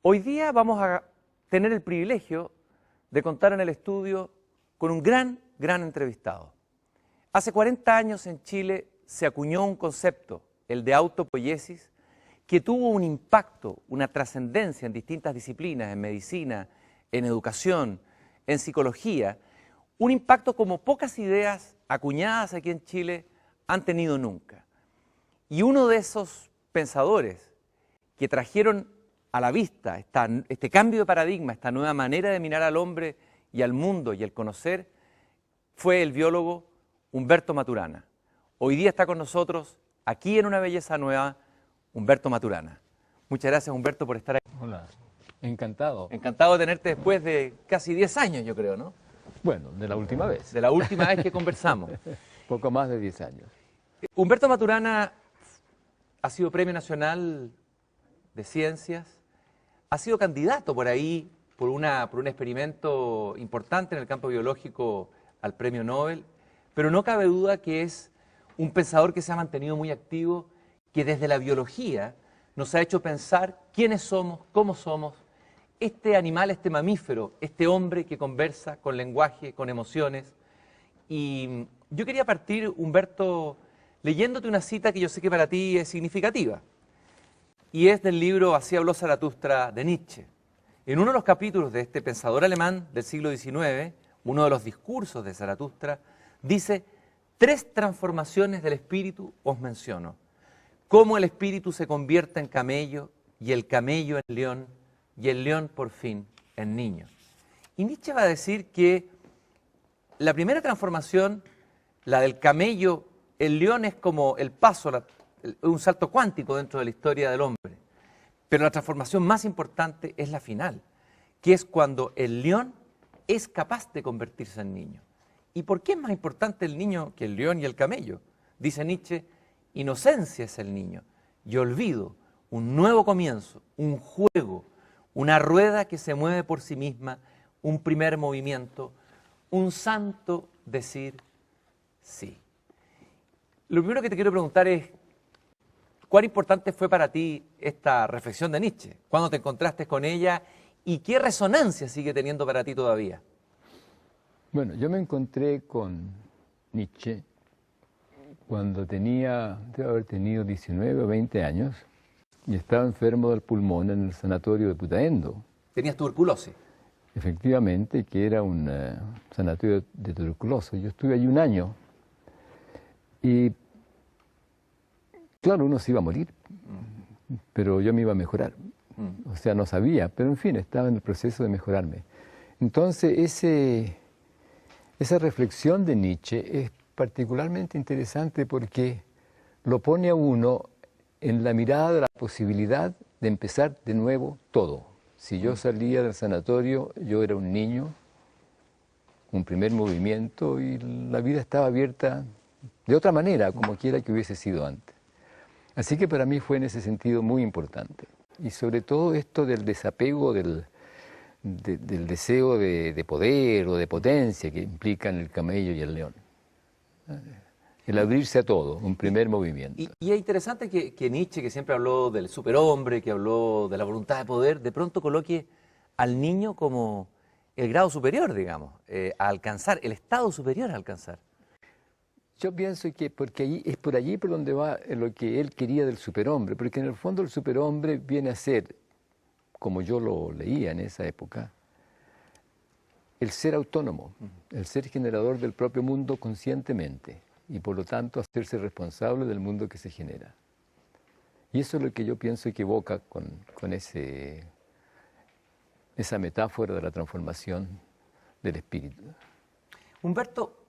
Hoy día vamos a tener el privilegio de contar en el estudio con un gran entrevistado. Hace 40 años en Chile se acuñó un concepto, el de autopoiesis, que tuvo un impacto, una trascendencia en distintas disciplinas, en medicina, en educación, en psicología, un impacto como pocas ideas acuñadas aquí en Chile han tenido nunca. Y uno de esos pensadores que trajeron a la vista este cambio de paradigma, esta nueva manera de mirar al hombre y al mundo y el conocer, fue el biólogo Humberto Maturana. Hoy día está con nosotros, aquí en Una Belleza Nueva, Humberto Maturana. Muchas gracias, Humberto, por estar aquí. Hola, encantado. Encantado de tenerte después de casi 10 años, yo creo, ¿no? Bueno, de la última vez. De la última vez que conversamos. Poco más de 10 años. Humberto Maturana ha sido Premio Nacional de Ciencias, ha sido candidato por ahí, por un experimento importante en el campo biológico al Premio Nobel, pero no cabe duda que es un pensador que se ha mantenido muy activo, que desde la biología nos ha hecho pensar quiénes somos, cómo somos, este animal, este mamífero, este hombre que conversa con lenguaje, con emociones. Y yo quería partir, Humberto, leyéndote una cita que yo sé que para ti es significativa, y es del libro Así habló Zaratustra de Nietzsche. En uno de los capítulos de este pensador alemán del siglo XIX, uno de los discursos de Zaratustra, dice: 3 transformaciones del espíritu os menciono. Cómo el espíritu se convierte en camello, y el camello en león, y el león por fin en niño. Y Nietzsche va a decir que la primera transformación, la del camello, el león es como el paso, un salto cuántico dentro de la historia del hombre. Pero la transformación más importante es la final, que es cuando el león es capaz de convertirse en niño. ¿Y por qué es más importante el niño que el león y el camello? Dice Nietzsche: inocencia es el niño, y olvido, un nuevo comienzo, un juego, una rueda que se mueve por sí misma, un primer movimiento, un santo decir sí. Lo primero que te quiero preguntar es, ¿cuán importante fue para ti esta reflexión de Nietzsche? ¿Cuándo te encontraste con ella? ¿Y qué resonancia sigue teniendo para ti todavía? Bueno, yo me encontré con Nietzsche cuando debe haber tenido 19 o 20 años, y estaba enfermo del pulmón en el sanatorio de Putaendo. ¿Tenías tuberculosis? Efectivamente, que era un sanatorio de tuberculosis. Yo estuve allí un año y, claro, uno se iba a morir, pero yo me iba a mejorar. O sea, no sabía, pero en fin, estaba en el proceso de mejorarme. Entonces, esa reflexión de Nietzsche es particularmente interesante porque lo pone a uno en la mirada de la posibilidad de empezar de nuevo todo. Si yo salía del sanatorio, yo era un niño, un primer movimiento, y la vida estaba abierta de otra manera, como quiera que hubiese sido antes. Así que para mí fue en ese sentido muy importante. Y sobre todo esto del desapego del deseo de poder o de potencia que implican el camello y el león. El abrirse a todo, un primer movimiento. Y es interesante que Nietzsche, que siempre habló del superhombre, que habló de la voluntad de poder, de pronto coloque al niño como el grado superior, digamos, a alcanzar, el estado superior a alcanzar. Yo pienso que porque es por allí por donde va lo que él quería del superhombre, porque en el fondo el superhombre viene a ser, como yo lo leía en esa época, el ser autónomo, el ser generador del propio mundo conscientemente, y por lo tanto hacerse responsable del mundo que se genera. Y eso es lo que yo pienso que evoca con esa metáfora de la transformación del espíritu. Humberto,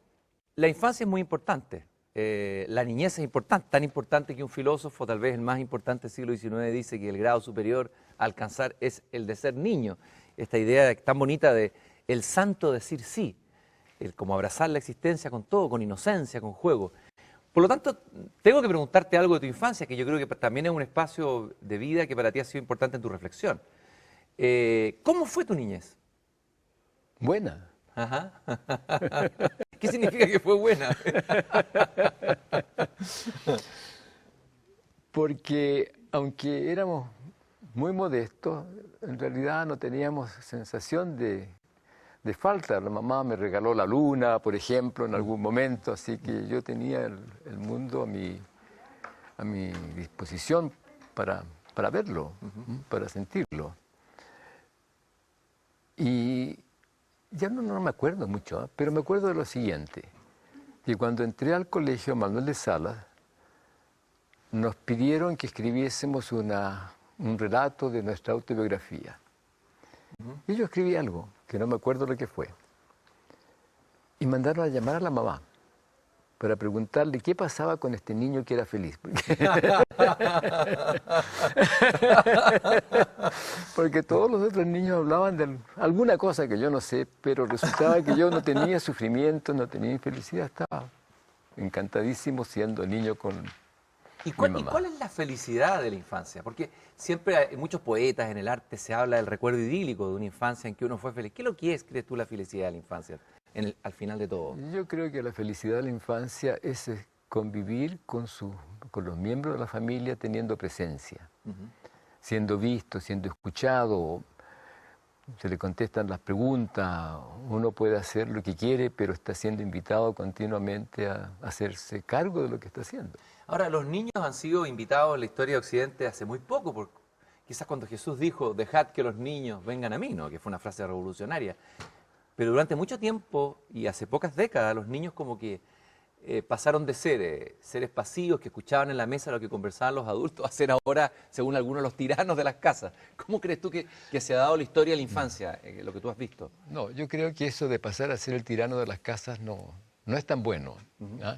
la infancia es muy importante, la niñez es importante, tan importante que un filósofo, tal vez el más importante del siglo XIX, dice que el grado superior a alcanzar es el de ser niño. Esta idea tan bonita de el santo decir sí, el como abrazar la existencia con todo, con inocencia, con juego. Por lo tanto, tengo que preguntarte algo de tu infancia, que yo creo que también es un espacio de vida que para ti ha sido importante en tu reflexión. ¿Cómo fue tu niñez? Buena. Ajá. ¿Qué significa que fue buena? Porque aunque éramos muy modestos. En realidad no teníamos sensación de falta. La mamá me regaló la luna, por ejemplo, en algún momento, así que yo tenía el mundo a mi disposición para verlo, para sentirlo. Y ya no me acuerdo mucho, pero me acuerdo de lo siguiente, que cuando entré al colegio Manuel de Salas, nos pidieron que escribiésemos un relato de nuestra autobiografía. Y yo escribí algo, que no me acuerdo lo que fue. Y mandaron a llamar a la mamá para preguntarle qué pasaba con este niño que era feliz. Porque todos los otros niños hablaban de alguna cosa que yo no sé, pero resultaba que yo no tenía sufrimiento, no tenía infelicidad, estaba encantadísimo siendo niño con ¿Y mi mamá. cuál es la felicidad de la infancia? Porque siempre hay muchos poetas en el arte se habla del recuerdo idílico de una infancia en que uno fue feliz. ¿Qué es lo que es, crees tú, la felicidad de la infancia al final de todo? Yo creo que la felicidad de la infancia es convivir con los miembros de la familia teniendo presencia, siendo visto, siendo escuchado, se le contestan las preguntas, uno puede hacer lo que quiere, pero está siendo invitado continuamente a hacerse cargo de lo que está haciendo. Ahora, los niños han sido invitados en la historia de Occidente hace muy poco, quizás cuando Jesús dijo, dejad que los niños vengan a mí, ¿no? Que fue una frase revolucionaria. Pero durante mucho tiempo y hace pocas décadas, los niños como que pasaron de ser seres pasivos que escuchaban en la mesa lo que conversaban los adultos a ser ahora, según algunos, los tiranos de las casas. ¿Cómo crees tú que se ha dado la historia de la infancia, lo que tú has visto? No, yo creo que eso de pasar a ser el tirano de las casas no es tan bueno. ¿Ah?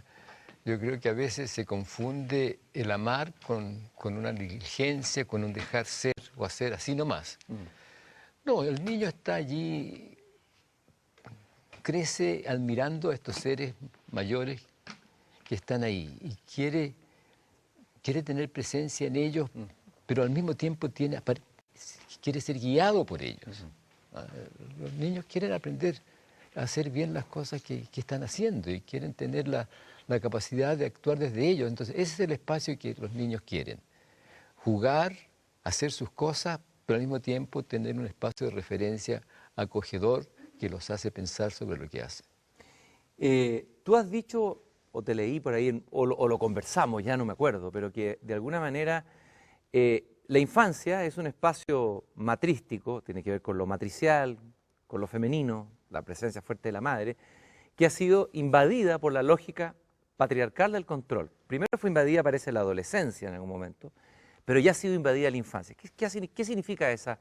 Yo creo que a veces se confunde el amar con una negligencia, con un dejar ser o hacer así nomás. No, el niño está allí, crece admirando a estos seres mayores que están ahí y quiere tener presencia en ellos, pero al mismo tiempo quiere ser guiado por ellos. Los niños quieren aprender a hacer bien las cosas que están haciendo y quieren tener la capacidad de actuar desde ellos. Entonces, ese es el espacio que los niños quieren. Jugar, hacer sus cosas, pero al mismo tiempo tener un espacio de referencia acogedor que los hace pensar sobre lo que hacen. Tú has dicho, o te leí por ahí, o lo conversamos, ya no me acuerdo, pero que de alguna manera la infancia es un espacio matrístico, tiene que ver con lo matricial, con lo femenino, la presencia fuerte de la madre, que ha sido invadida por la lógica patriarcal del control. Primero fue invadida, parece, la adolescencia en algún momento, pero ya ha sido invadida la infancia. ¿Qué significa esa?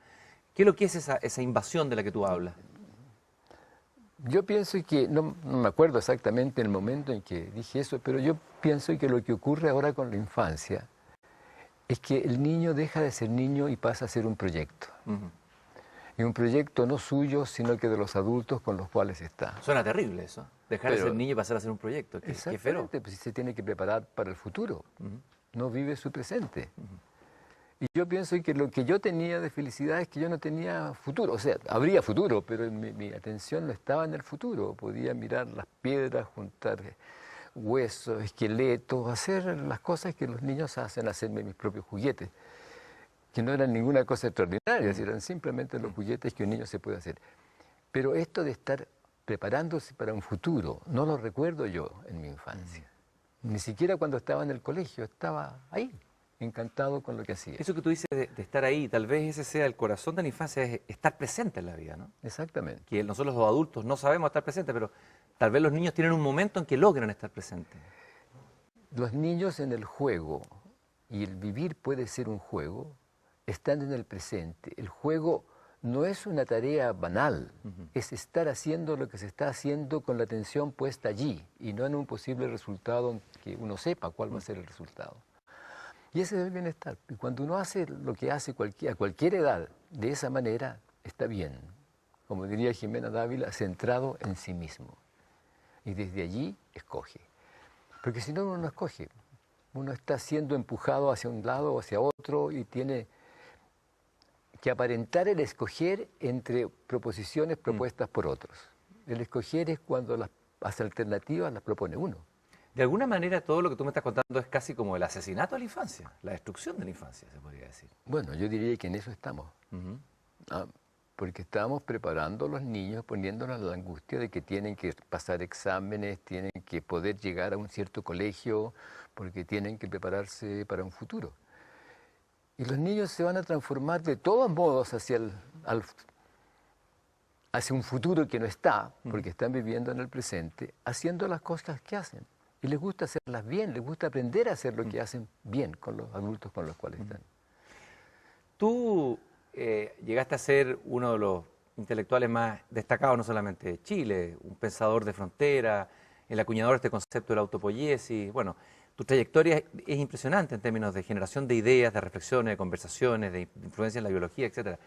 ¿Qué es lo que es esa invasión de la que tú hablas? Yo pienso que, no me acuerdo exactamente el momento en que dije eso, pero yo pienso que lo que ocurre ahora con la infancia es que el niño deja de ser niño y pasa a ser un proyecto. Y un proyecto no suyo, sino que de los adultos con los cuales está. Suena terrible eso, dejar de ser niño y pasar a ser un proyecto. Qué feroz. Exactamente, pues se tiene que preparar para el futuro, no vive su presente. Y yo pienso que lo que yo tenía de felicidad es que yo no tenía futuro. O sea, habría futuro, pero mi atención no estaba en el futuro. Podía mirar las piedras, juntar huesos, esqueletos, hacer las cosas que los niños hacen, hacerme mis propios juguetes, que no eran ninguna cosa extraordinaria, eran simplemente los juguetes que un niño se puede hacer. Pero esto de estar preparándose para un futuro, no lo recuerdo yo en mi infancia. Ni siquiera cuando estaba en el colegio, estaba ahí, encantado con lo que hacía. Eso que tú dices de estar ahí, tal vez ese sea el corazón de la infancia, es estar presente en la vida, ¿no? Exactamente. Que nosotros los adultos no sabemos estar presentes, pero tal vez los niños tienen un momento en que logran estar presentes. Los niños en el juego, y el vivir puede ser un juego, están en el presente. El juego no es una tarea banal, es estar haciendo lo que se está haciendo con la atención puesta allí y no en un posible resultado que uno sepa cuál va a ser el resultado. Y ese es el bienestar. Y cuando uno hace lo que hace a cualquier edad de esa manera, está bien. Como diría Jimena Dávila, centrado en sí mismo. Y desde allí escoge. Porque si no, uno no escoge. Uno está siendo empujado hacia un lado o hacia otro y tiene que aparentar el escoger entre proposiciones propuestas por otros. El escoger es cuando las alternativas las propone uno. De alguna manera todo lo que tú me estás contando es casi como el asesinato de la infancia, la destrucción de la infancia, se podría decir. Bueno, yo diría que en eso estamos. Ujú. Porque estamos preparando a los niños, poniéndonos la angustia de que tienen que pasar exámenes, tienen que poder llegar a un cierto colegio, porque tienen que prepararse para un futuro. Y los niños se van a transformar de todos modos hacia un futuro que no está, porque están viviendo en el presente, haciendo las cosas que hacen. Y les gusta hacerlas bien, les gusta aprender a hacer lo que hacen bien con los adultos con los cuales están. Tú llegaste a ser uno de los intelectuales más destacados, no solamente de Chile, un pensador de frontera, el acuñador de este concepto de la autopoiesis. Bueno, tu trayectoria es impresionante en términos de generación de ideas, de reflexiones, de conversaciones, de influencia en la biología, etc.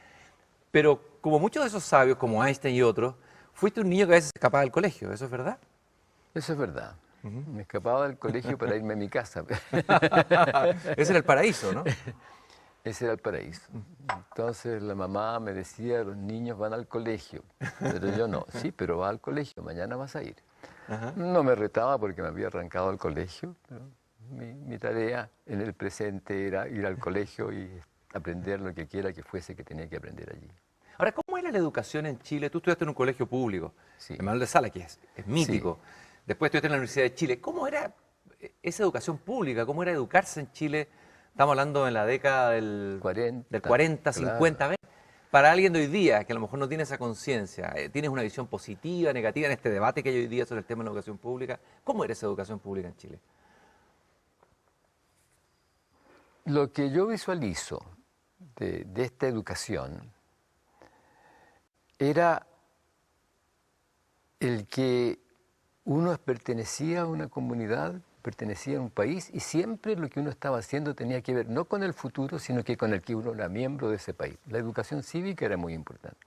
Pero como muchos de esos sabios, como Einstein y otros, fuiste un niño que a veces escapaba del colegio, ¿eso es verdad? Eso es verdad. Me escapaba del colegio para irme a mi casa. Ese era el paraíso, ¿no? Ese era el paraíso. Entonces la mamá me decía, los niños van al colegio, pero yo no. Sí, pero va al colegio, mañana vas a ir. Ajá. No me retaba porque me había arrancado al colegio, pero mi tarea en el presente era ir al colegio y aprender lo que quiera que fuese que tenía que aprender allí. Ahora, ¿cómo era la educación en Chile? Tú estudiaste en un colegio público, Sí. el Manuel de Sala, que es mítico. Después estudiaste en la Universidad de Chile. ¿Cómo era esa educación pública? ¿Cómo era educarse en Chile? Estamos hablando en la década del 40, 50. Claro. ¿Ves? Para alguien de hoy día, que a lo mejor no tiene esa conciencia, ¿tienes una visión positiva, negativa en este debate que hay hoy día sobre el tema de la educación pública? ¿Cómo era esa educación pública en Chile? Lo que yo visualizo de esta educación era el que uno pertenecía a una comunidad, pertenecía a un país y siempre lo que uno estaba haciendo tenía que ver no con el futuro, sino que con el que uno era miembro de ese país. La educación cívica era muy importante.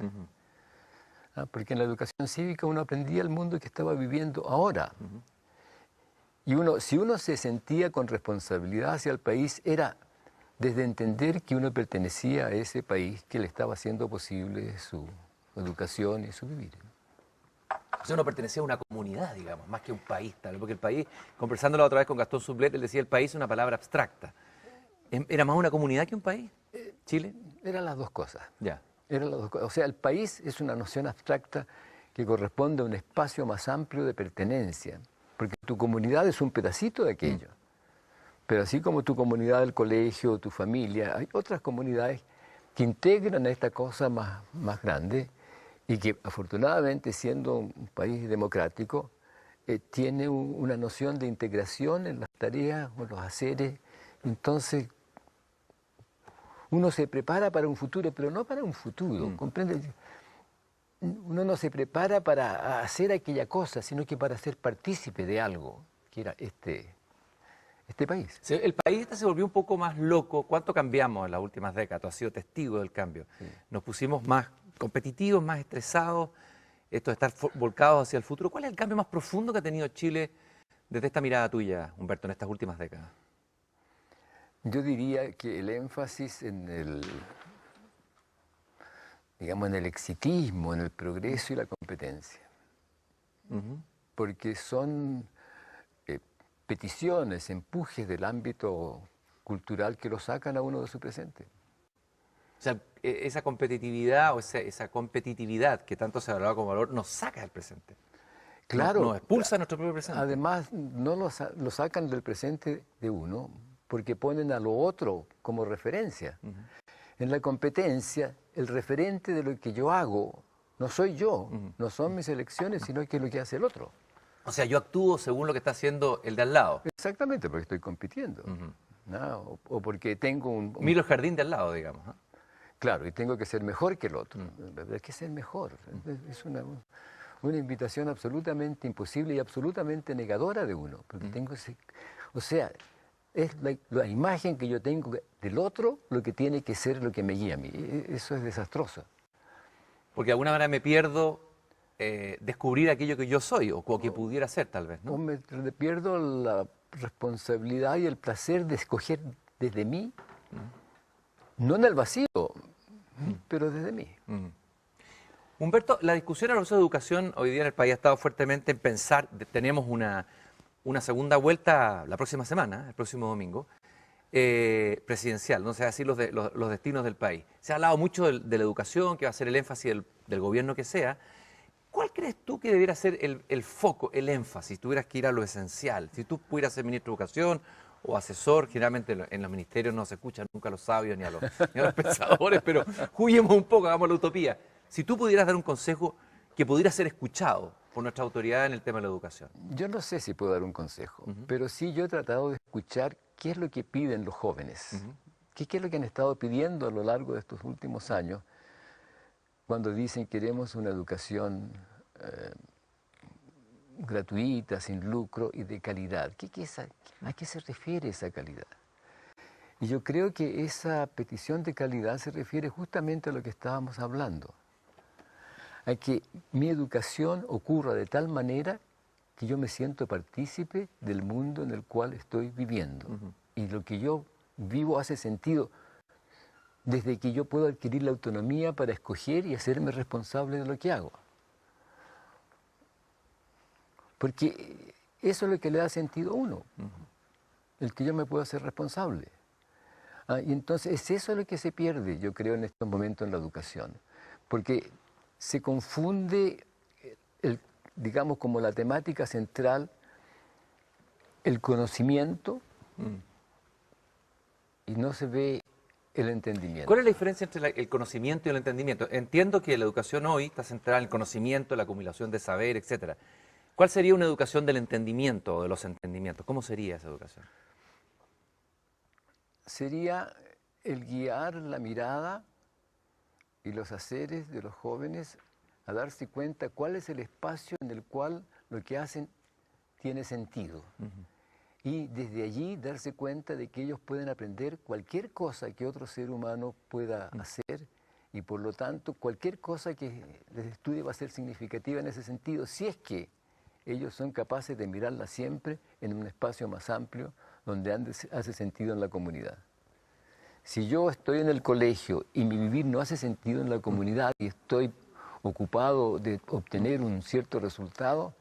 Porque en la educación cívica uno aprendía el mundo que estaba viviendo ahora. Y si uno se sentía con responsabilidad hacia el país, era desde entender que uno pertenecía a ese país que le estaba haciendo posible su educación y su vivir. O sea, uno pertenecía a una comunidad, digamos, más que un país, tal, porque el país, conversando la otra vez con Gastón Sublet, él decía el país es una palabra abstracta. ¿Era más una comunidad que un país? ¿Chile? Eran las dos cosas. Ya. Eran las dos cosas. O sea, el país es una noción abstracta que corresponde a un espacio más amplio de pertenencia, porque tu comunidad es un pedacito de aquello. Pero así como tu comunidad del colegio, tu familia, hay otras comunidades que integran a esta cosa más grande y que afortunadamente, siendo un país democrático, tiene una noción de integración en las tareas o los haceres. Entonces, uno se prepara para un futuro, pero no para un futuro, ¿comprende? Uno no se prepara para hacer aquella cosa, sino que para ser partícipe de algo, que era este país. El país se volvió un poco más loco. ¿Cuánto cambiamos en las últimas décadas? Tú has sido testigo del cambio. Sí. Nos pusimos más competitivos, más estresados, esto de estar volcados hacia el futuro. ¿Cuál es el cambio más profundo que ha tenido Chile desde esta mirada tuya, Humberto, en estas últimas décadas? Yo diría que el énfasis en en el exitismo, en el progreso y la competencia. Porque son peticiones, empujes del ámbito cultural que lo sacan a uno de su presente. O sea, esa competitividad o esa competitividad que tanto se ha hablado como valor nos saca del presente. Claro. Nos expulsa de nuestro propio presente. Además, no lo sacan del presente de uno porque ponen a lo otro como referencia. En la competencia, el referente de lo que yo hago no soy yo, no son mis elecciones, sino que es lo que hace el otro. O sea, yo actúo según lo que está haciendo el de al lado. Exactamente, porque estoy compitiendo. ¿No? O porque tengo un... Miro el jardín de al lado, digamos. ¿No? Claro, y tengo que ser mejor que el otro. Hay que ser mejor. Es una invitación absolutamente imposible y absolutamente negadora de uno. Porque tengo o sea, es la imagen que yo tengo del otro lo que tiene que ser lo que me guía a mí. Eso es desastroso. Porque de alguna manera me pierdo descubrir aquello que yo soy o que pudiera ser, tal vez, ¿no? O me pierdo la responsabilidad y el placer de escoger desde mí, no en el vacío, pero desde mí. Humberto, la discusión a la de educación hoy día en el país ha estado fuertemente en pensar, tenemos una segunda vuelta la próxima semana, el próximo domingo, presidencial, no sé, así los destinos del país. Se ha hablado mucho de la educación, que va a ser el énfasis del gobierno que sea. ¿Cuál crees tú que debiera ser el foco, el énfasis? Tuvieras que ir a lo esencial. Si tú pudieras ser ministro de Educación o asesor, generalmente en los ministerios no se escuchan nunca a los sabios ni a los pensadores, pero juguemos un poco, hagamos la utopía. Si tú pudieras dar un consejo que pudiera ser escuchado por nuestra autoridad en el tema de la educación. Yo no sé si puedo dar un consejo, pero sí yo he tratado de escuchar qué es lo que piden los jóvenes, qué es lo que han estado pidiendo a lo largo de estos últimos años, cuando dicen queremos una educación gratuita, sin lucro y de calidad. ¿A qué se refiere esa calidad? Y yo creo que esa petición de calidad se refiere justamente a lo que estábamos hablando, a que mi educación ocurra de tal manera que yo me siento partícipe del mundo en el cual estoy viviendo. Y lo que yo vivo hace sentido desde que yo puedo adquirir la autonomía para escoger y hacerme responsable de lo que hago. Porque eso es lo que le da sentido a uno, el que yo me puedo hacer responsable. Y entonces es eso lo que se pierde, yo creo, en estos momentos en la educación. Porque se confunde, digamos, como la temática central, el conocimiento, y no se ve el entendimiento. ¿Cuál es la diferencia entre el conocimiento y el entendimiento? Entiendo que la educación hoy está centrada en el conocimiento, la acumulación de saber, etcétera. ¿Cuál sería una educación del entendimiento o de los entendimientos? ¿Cómo sería esa educación? Sería el guiar la mirada y los haceres de los jóvenes a darse cuenta cuál es el espacio en el cual lo que hacen tiene sentido. Y desde allí darse cuenta de que ellos pueden aprender cualquier cosa que otro ser humano pueda hacer, y por lo tanto cualquier cosa que les estudie va a ser significativa en ese sentido, si es que ellos son capaces de mirarla siempre en un espacio más amplio donde hace sentido en la comunidad. Si yo estoy en el colegio y mi vivir no hace sentido en la comunidad y estoy ocupado de obtener un cierto resultado,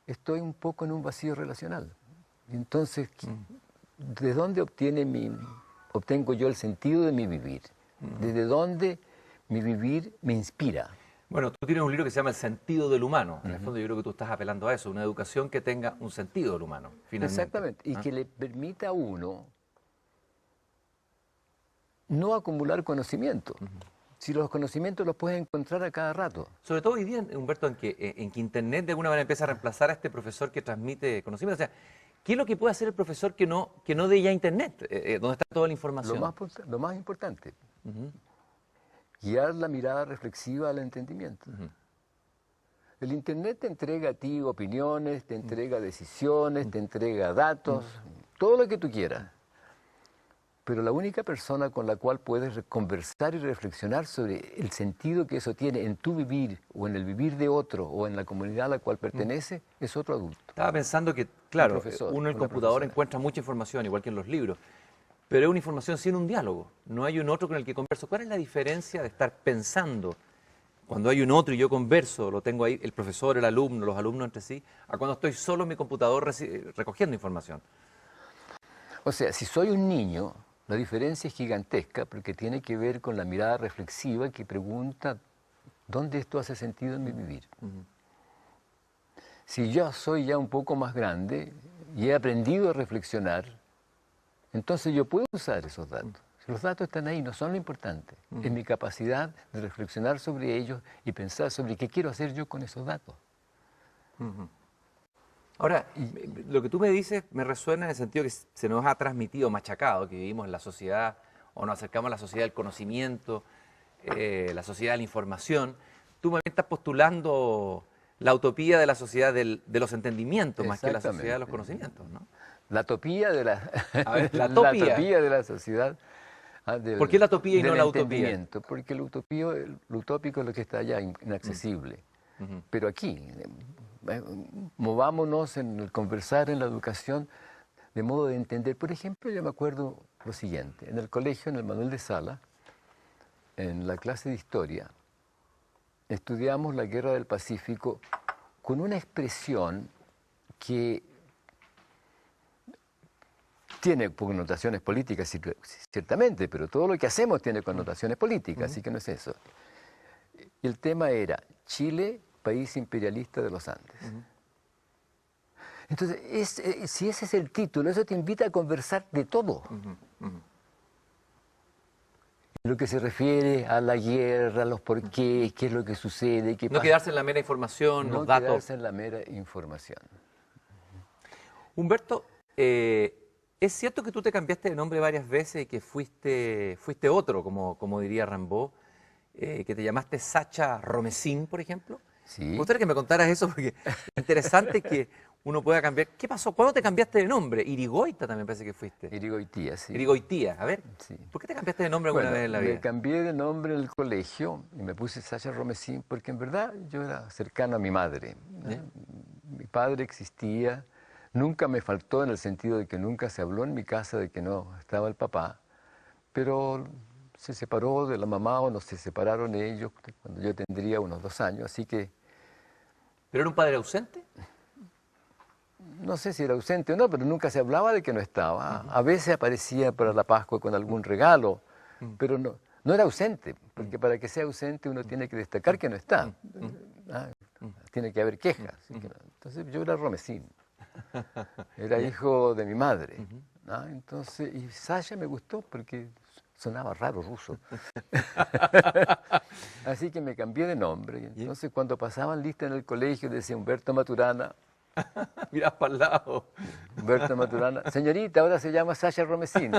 estoy un poco en un vacío relacional. Entonces, ¿de dónde obtengo yo el sentido de mi vivir? ¿Desde dónde mi vivir me inspira? Bueno, tú tienes un libro que se llama El sentido del humano. En el fondo yo creo que tú estás apelando a eso, una educación que tenga un sentido del humano, finalmente. Exactamente, y que le permita a uno no acumular conocimiento. Si los conocimientos los puedes encontrar a cada rato. Sobre todo hoy día, Humberto, en que Internet de alguna manera empieza a reemplazar a este profesor que transmite conocimiento. O sea, ¿qué es lo que puede hacer el profesor que no dé ya Internet, donde está toda la información? Lo más importante, guiar la mirada reflexiva al entendimiento. El Internet te entrega a ti opiniones, te entrega decisiones, te entrega datos, todo lo que tú quieras. Pero la única persona con la cual puedes conversar y reflexionar sobre el sentido que eso tiene en tu vivir, o en el vivir de otro, o en la comunidad a la cual pertenece, es otro adulto. Estaba pensando que, claro, uno en el computador encuentra mucha información, igual que en los libros, pero es una información sin un diálogo. No hay un otro con el que converso. ¿Cuál es la diferencia de estar pensando cuando hay un otro y yo converso, lo tengo ahí, el profesor, el alumno, los alumnos entre sí, a cuando estoy solo en mi computador recogiendo información? O sea, si soy un niño, la diferencia es gigantesca porque tiene que ver con la mirada reflexiva que pregunta ¿dónde esto hace sentido en mi vivir? Si yo soy ya un poco más grande y he aprendido a reflexionar, entonces yo puedo usar esos datos. Los datos están ahí, no son lo importante. Es mi capacidad de reflexionar sobre ellos y pensar sobre qué quiero hacer yo con esos datos. Ahora, lo que tú me dices me resuena en el sentido que se nos ha transmitido, machacado, que vivimos en la sociedad, o nos acercamos a la sociedad del conocimiento, la sociedad de la información. Tú me estás postulando la utopía de la sociedad de los entendimientos, más que la sociedad de los conocimientos, ¿no? La utopía de la, la utopía de la sociedad. ¿Por qué la utopía y no la utopía? Porque lo utópico es lo que está allá, inaccesible. Pero aquí, movámonos en el conversar, en la educación, de modo de entender. Por ejemplo, yo me acuerdo lo siguiente. En el colegio, en el Manuel de Sala, en la clase de historia, estudiamos la Guerra del Pacífico con una expresión que tiene connotaciones políticas, ciertamente, pero todo lo que hacemos tiene connotaciones políticas, así que no es eso. Y el tema era Chile, país imperialista de los Andes. Entonces, si ese es el título, eso te invita a conversar de todo. En lo que se refiere a la guerra, a los porqués, qué es lo que sucede, qué No pasa. quedarse en la mera información, No los datos. quedarse en la mera información. Humberto, ¿es cierto que tú te cambiaste de nombre varias veces y que fuiste otro, como diría Rimbaud, que te llamaste Sacha Romesín, por ejemplo? Sí. Me gustaría que me contaras eso porque es interesante que uno pueda cambiar. ¿Qué pasó? ¿Cuándo te cambiaste de nombre? Irigoita también parece que fuiste. Irigoitía, sí. Irigoitía, a ver, Sí. ¿por qué te cambiaste de nombre alguna vez en la vida? Me cambié de nombre en el colegio y me puse Sacha Romesín porque en verdad yo era cercano a mi madre. Mi padre existía, nunca me faltó en el sentido de que nunca se habló en mi casa de que no estaba el papá, pero se separó de la mamá o no se separaron ellos cuando yo tendría unos 2 años, así que ¿Pero era un padre ausente? no sé si era ausente o no, pero nunca se hablaba de que no estaba. A veces aparecía para la Pascua con algún regalo, pero no era ausente, porque para que sea ausente uno tiene que destacar que no está. Tiene que haber quejas. Entonces yo era Romesín, era hijo de mi madre. Entonces, y Sasha me gustó porque sonaba raro ruso. Así que me cambié de nombre. Y entonces cuando pasaban lista en el colegio decía Humberto Maturana. Mirás para el lado. Humberto Maturana. Señorita, ahora se llama Sacha Romesín.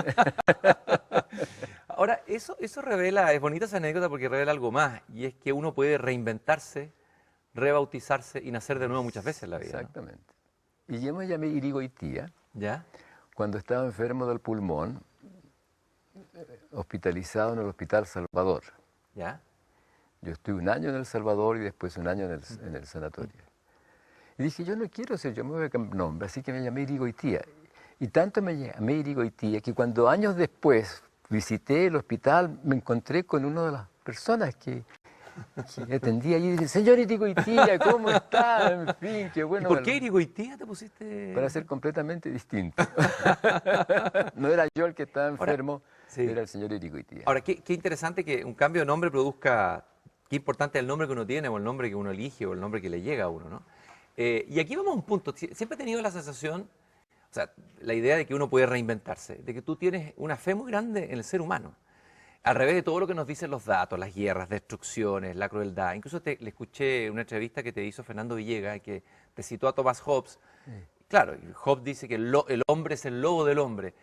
Ahora, eso revela, es bonita esa anécdota porque revela algo más, y es que uno puede reinventarse, rebautizarse y nacer de nuevo muchas veces en la vida. Exactamente. Y yo me llamé Irigoitía ¿Ya? cuando estaba enfermo del pulmón, hospitalizado en el Hospital Salvador. ¿Ya? Yo estuve 1 año en El Salvador y después 1 año en el sanatorio. Y dije, yo no quiero ser, yo me voy a cambiar nombre, así que me llamé Irigoitía. Y tanto me llamé Irigoitía que cuando años después visité el hospital me encontré con una de las personas que atendía allí y dije, señor Irigoitía, ¿cómo está? En fin, qué bueno. ¿Y por qué Irigoitía te pusiste? Para ser completamente distinto. No era yo el que estaba enfermo, era el señor Irigoitía. Ahora, qué interesante que un cambio de nombre produzca, qué importante es el nombre que uno tiene o el nombre que uno elige o el nombre que le llega a uno, ¿no? Y aquí vamos a un punto, siempre he tenido la sensación, o sea, la idea de que uno puede reinventarse, de que tú tienes una fe muy grande en el ser humano. Al revés de todo lo que nos dicen los datos, las guerras, destrucciones, la crueldad. Incluso le escuché una entrevista que te hizo Fernando Villegas, que te citó a Thomas Hobbes. Claro, Hobbes dice que el hombre es el lobo del hombre.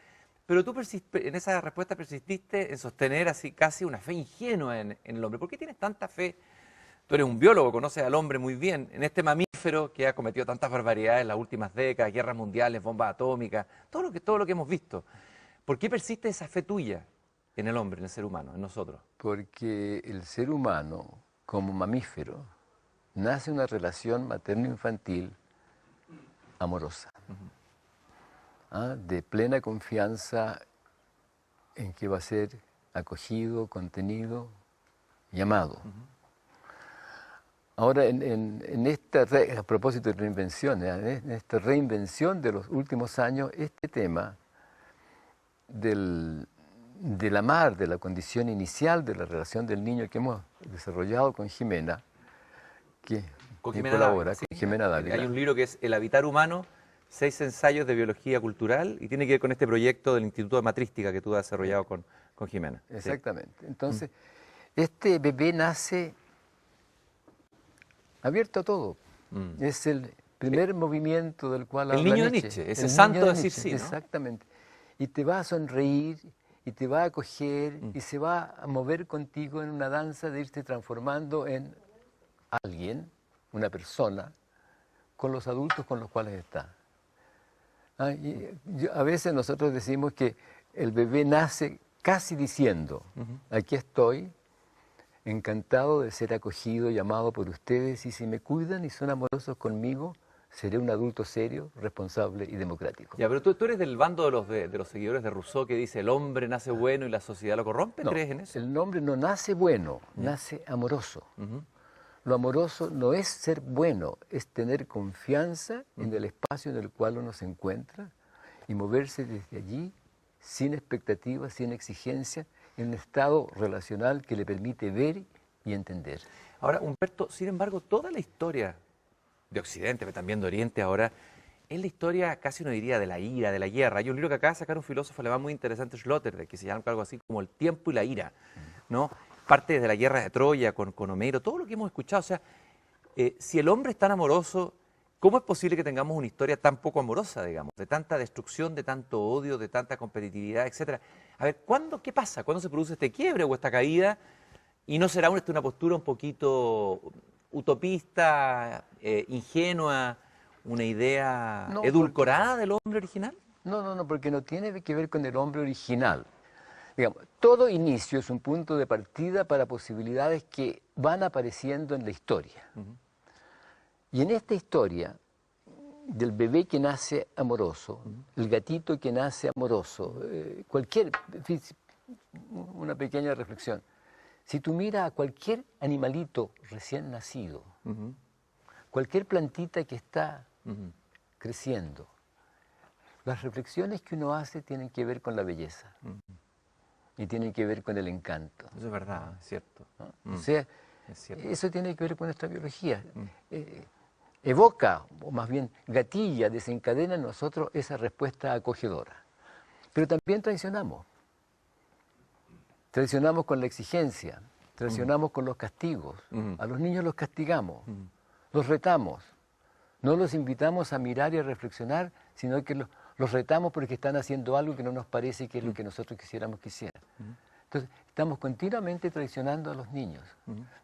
Pero tú en esa respuesta persististe en sostener así casi una fe ingenua en el hombre. ¿Por qué tienes tanta fe? Tú eres un biólogo, conoces al hombre muy bien, en este mamífero que ha cometido tantas barbaridades en las últimas décadas, guerras mundiales, bombas atómicas, todo lo que hemos visto. ¿Por qué persiste esa fe tuya en el hombre, en el ser humano, en nosotros? Porque el ser humano, como mamífero, nace una relación materno-infantil amorosa, de plena confianza en que va a ser acogido, contenido y amado. Ahora, a propósito de reinvención, en esta reinvención de los últimos años, este tema del amar, de la condición inicial de la relación del niño que hemos desarrollado con Jimena, que colabora, con Jimena Dávila. Hay un libro que es El habitar humano, 6 ensayos de biología cultural, y tiene que ver con este proyecto del Instituto de Matrística que tú has desarrollado con Jimena. Exactamente. Sí. Entonces, este bebé nace abierto a todo. Es el primer movimiento del cual habla el niño de Nietzsche, ese santo de decir sí, ¿no? Exactamente. Y te va a sonreír, y te va a acoger, y se va a mover contigo en una danza de irse transformando en alguien, una persona, con los adultos con los cuales está. A veces nosotros decimos que el bebé nace casi diciendo, aquí estoy, encantado de ser acogido y amado por ustedes, y si me cuidan y son amorosos conmigo, seré un adulto serio, responsable y democrático. Ya, pero tú eres del bando de los seguidores de Rousseau que dice el hombre nace bueno y la sociedad lo corrompe. No, ¿crees en eso? El hombre no nace bueno, nace amoroso. Lo amoroso no es ser bueno, es tener confianza en el espacio en el cual uno se encuentra y moverse desde allí sin expectativas, sin exigencia, en un estado relacional que le permite ver y entender. Ahora, Humberto, sin embargo, toda la historia de Occidente, pero también de Oriente ahora, es la historia, casi uno diría, de la ira, de la guerra. Hay un libro que acaba de sacar un filósofo alemán muy interesante, Sloterdijk, que se llama algo así como El tiempo y la ira, ¿no? Parte desde la guerra de Troya con Homero, todo lo que hemos escuchado. O sea, si el hombre es tan amoroso, ¿cómo es posible que tengamos una historia tan poco amorosa, digamos? De tanta destrucción, de tanto odio, de tanta competitividad, etcétera. A ver, ¿qué pasa? ¿Cuándo se produce este quiebre o esta caída? ¿Y no será una postura un poquito utopista, ingenua, una idea No, edulcorada del hombre original? No, porque no tiene que ver con el hombre original. Digamos, todo inicio es un punto de partida para posibilidades que van apareciendo en la historia. Y en esta historia, del bebé que nace amoroso, el gatito que nace amoroso, una pequeña reflexión. Si tú miras a cualquier animalito recién nacido, cualquier plantita que está creciendo, las reflexiones que uno hace tienen que ver con la belleza y tienen que ver con el encanto. Eso es verdad, es cierto. ¿No? O sea, es cierto. eso tiene que ver con nuestra biología. Evoca, o más bien gatilla, desencadena en nosotros esa respuesta acogedora. Pero también traicionamos. Traicionamos con la exigencia, traicionamos con los castigos. A los niños los castigamos, los retamos. No los invitamos a mirar y a reflexionar, sino que los retamos porque están haciendo algo que no nos parece que es lo que nosotros quisiéramos que hicieran. Entonces, estamos continuamente traicionando a los niños.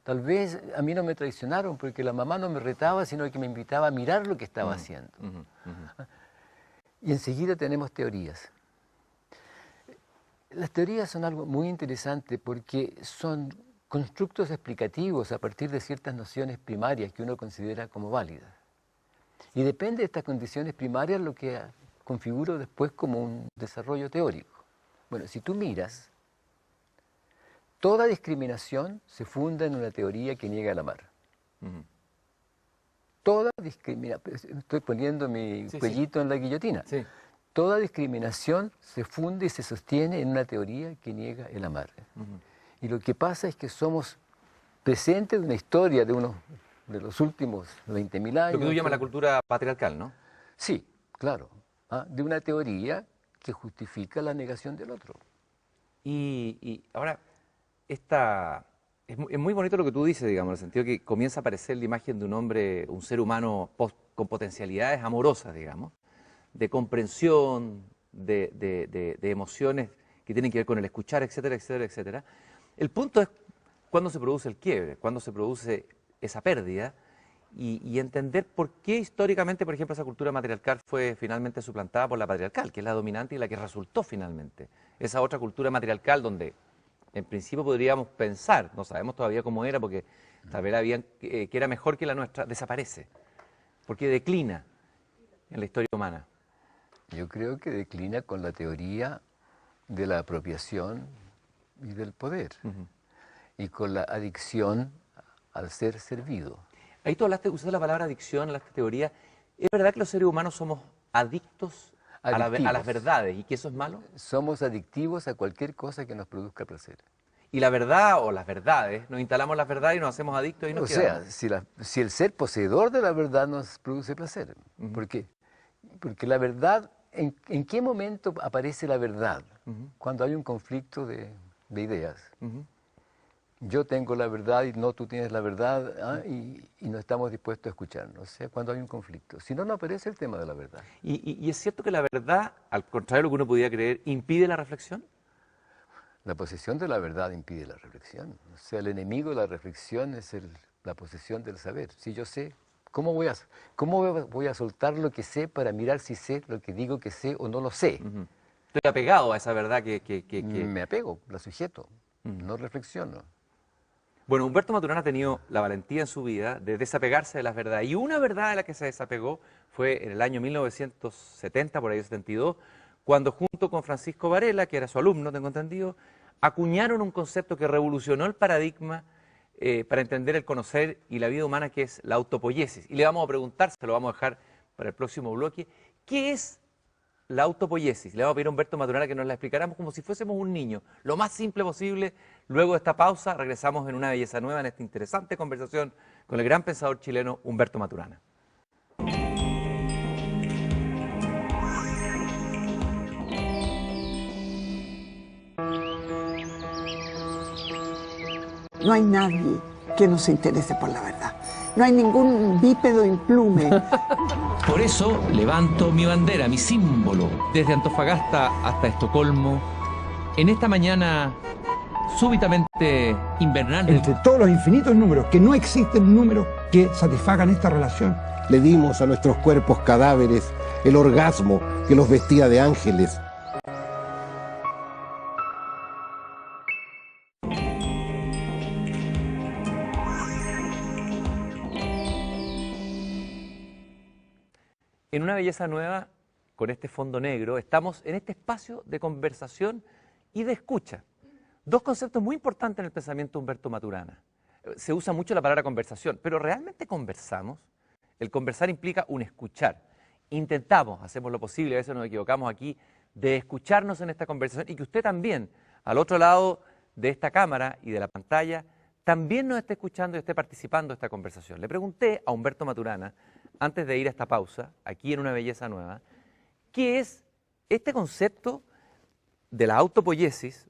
Tal vez a mí no me traicionaron porque la mamá no me retaba, sino que me invitaba a mirar lo que estaba haciendo. Y enseguida tenemos teorías. Las teorías son algo muy interesante porque son constructos explicativos a partir de ciertas nociones primarias que uno considera como válidas. Y depende de estas condiciones primarias lo que configuro después como un desarrollo teórico. Bueno, si tú miras, toda discriminación se funda en una teoría que niega el amar. Toda discriminación, estoy poniendo mi cuellito en la guillotina. Toda discriminación se funde y se sostiene en una teoría que niega el amar. Y lo que pasa es que somos presentes de una historia de los últimos 20.000 años. Lo que tú llamas la cultura patriarcal, ¿no? Sí, claro. De una teoría que justifica la negación del otro. Y ahora, es muy bonito lo que tú dices, digamos, en el sentido que comienza a aparecer la imagen de un hombre, un ser humano con potencialidades amorosas, digamos, de comprensión, de emociones que tienen que ver con el escuchar, etcétera, etcétera, etcétera. El punto es cuándo se produce el quiebre, cuándo se produce esa pérdida y entender por qué históricamente, por ejemplo, esa cultura matriarcal fue finalmente suplantada por la patriarcal, que es la dominante y la que resultó finalmente. Esa otra cultura matriarcal donde en principio podríamos pensar, no sabemos todavía cómo era, porque tal vez que era mejor que la nuestra, desaparece, porque declina en la historia humana. Yo creo que declina con la teoría de la apropiación y del poder, y con la adicción al ser servido. Ahí tú usaste la palabra adicción en la teoría. ¿Es verdad que los seres humanos somos adictos a las verdades y que eso es malo? Somos adictivos a cualquier cosa que nos produzca placer. Y la verdad o las verdades, nos instalamos las verdades y nos hacemos adictos y nos quedamos. O sea, si el ser poseedor de la verdad nos produce placer. ¿Por qué? Porque la verdad, ¿en qué momento aparece la verdad? Cuando hay un conflicto de ideas. Yo tengo la verdad y no tú tienes la verdad, y no estamos dispuestos a escucharnos. O sea, cuando hay un conflicto. Si no, no aparece el tema de la verdad. ¿Y es cierto que la verdad, al contrario de lo que uno podía creer, impide la reflexión? La posesión de la verdad impide la reflexión. O sea, el enemigo de la reflexión es la posesión del saber. Si yo sé, ¿cómo voy a soltar lo que sé para mirar si sé lo que digo que sé o no lo sé? Estoy apegado a esa verdad que... Me apego, la sujeto, no reflexiono. Bueno, Humberto Maturana ha tenido la valentía en su vida de desapegarse de las verdades. Y una verdad de la que se desapegó fue en el año 1970, por ahí 72, cuando junto con Francisco Varela, que era su alumno, tengo entendido, acuñaron un concepto que revolucionó el paradigma para entender el conocer y la vida humana, que es la autopoiesis. Y le vamos a preguntar, se lo vamos a dejar para el próximo bloque, ¿qué es la autopoiesis. Le vamos a pedir a Humberto Maturana que nos la explicáramos como si fuésemos un niño, lo más simple posible. Luego de esta pausa regresamos en Una Belleza Nueva en esta interesante conversación con el gran pensador chileno Humberto Maturana. No hay nadie que no se interese por la verdad. No hay ningún bípedo implume. Por eso levanto mi bandera, mi símbolo, desde Antofagasta hasta Estocolmo, en esta mañana súbitamente invernal. Entre todos los infinitos números, que no existen números que satisfagan esta relación. Le dimos a nuestros cuerpos cadáveres el orgasmo que los vestía de ángeles. En Una Belleza Nueva, con este fondo negro, estamos en este espacio de conversación y de escucha. Dos conceptos muy importantes en el pensamiento de Humberto Maturana. Se usa mucho la palabra conversación, pero ¿realmente conversamos? El conversar implica un escuchar. Intentamos, hacemos lo posible, a veces nos equivocamos aquí, de escucharnos en esta conversación y que usted también, al otro lado de esta cámara y de la pantalla, también nos esté escuchando y esté participando de esta conversación. Le pregunté a Humberto Maturana, antes de ir a esta pausa, aquí en Una Belleza Nueva, ¿qué es este concepto de la autopoiesis?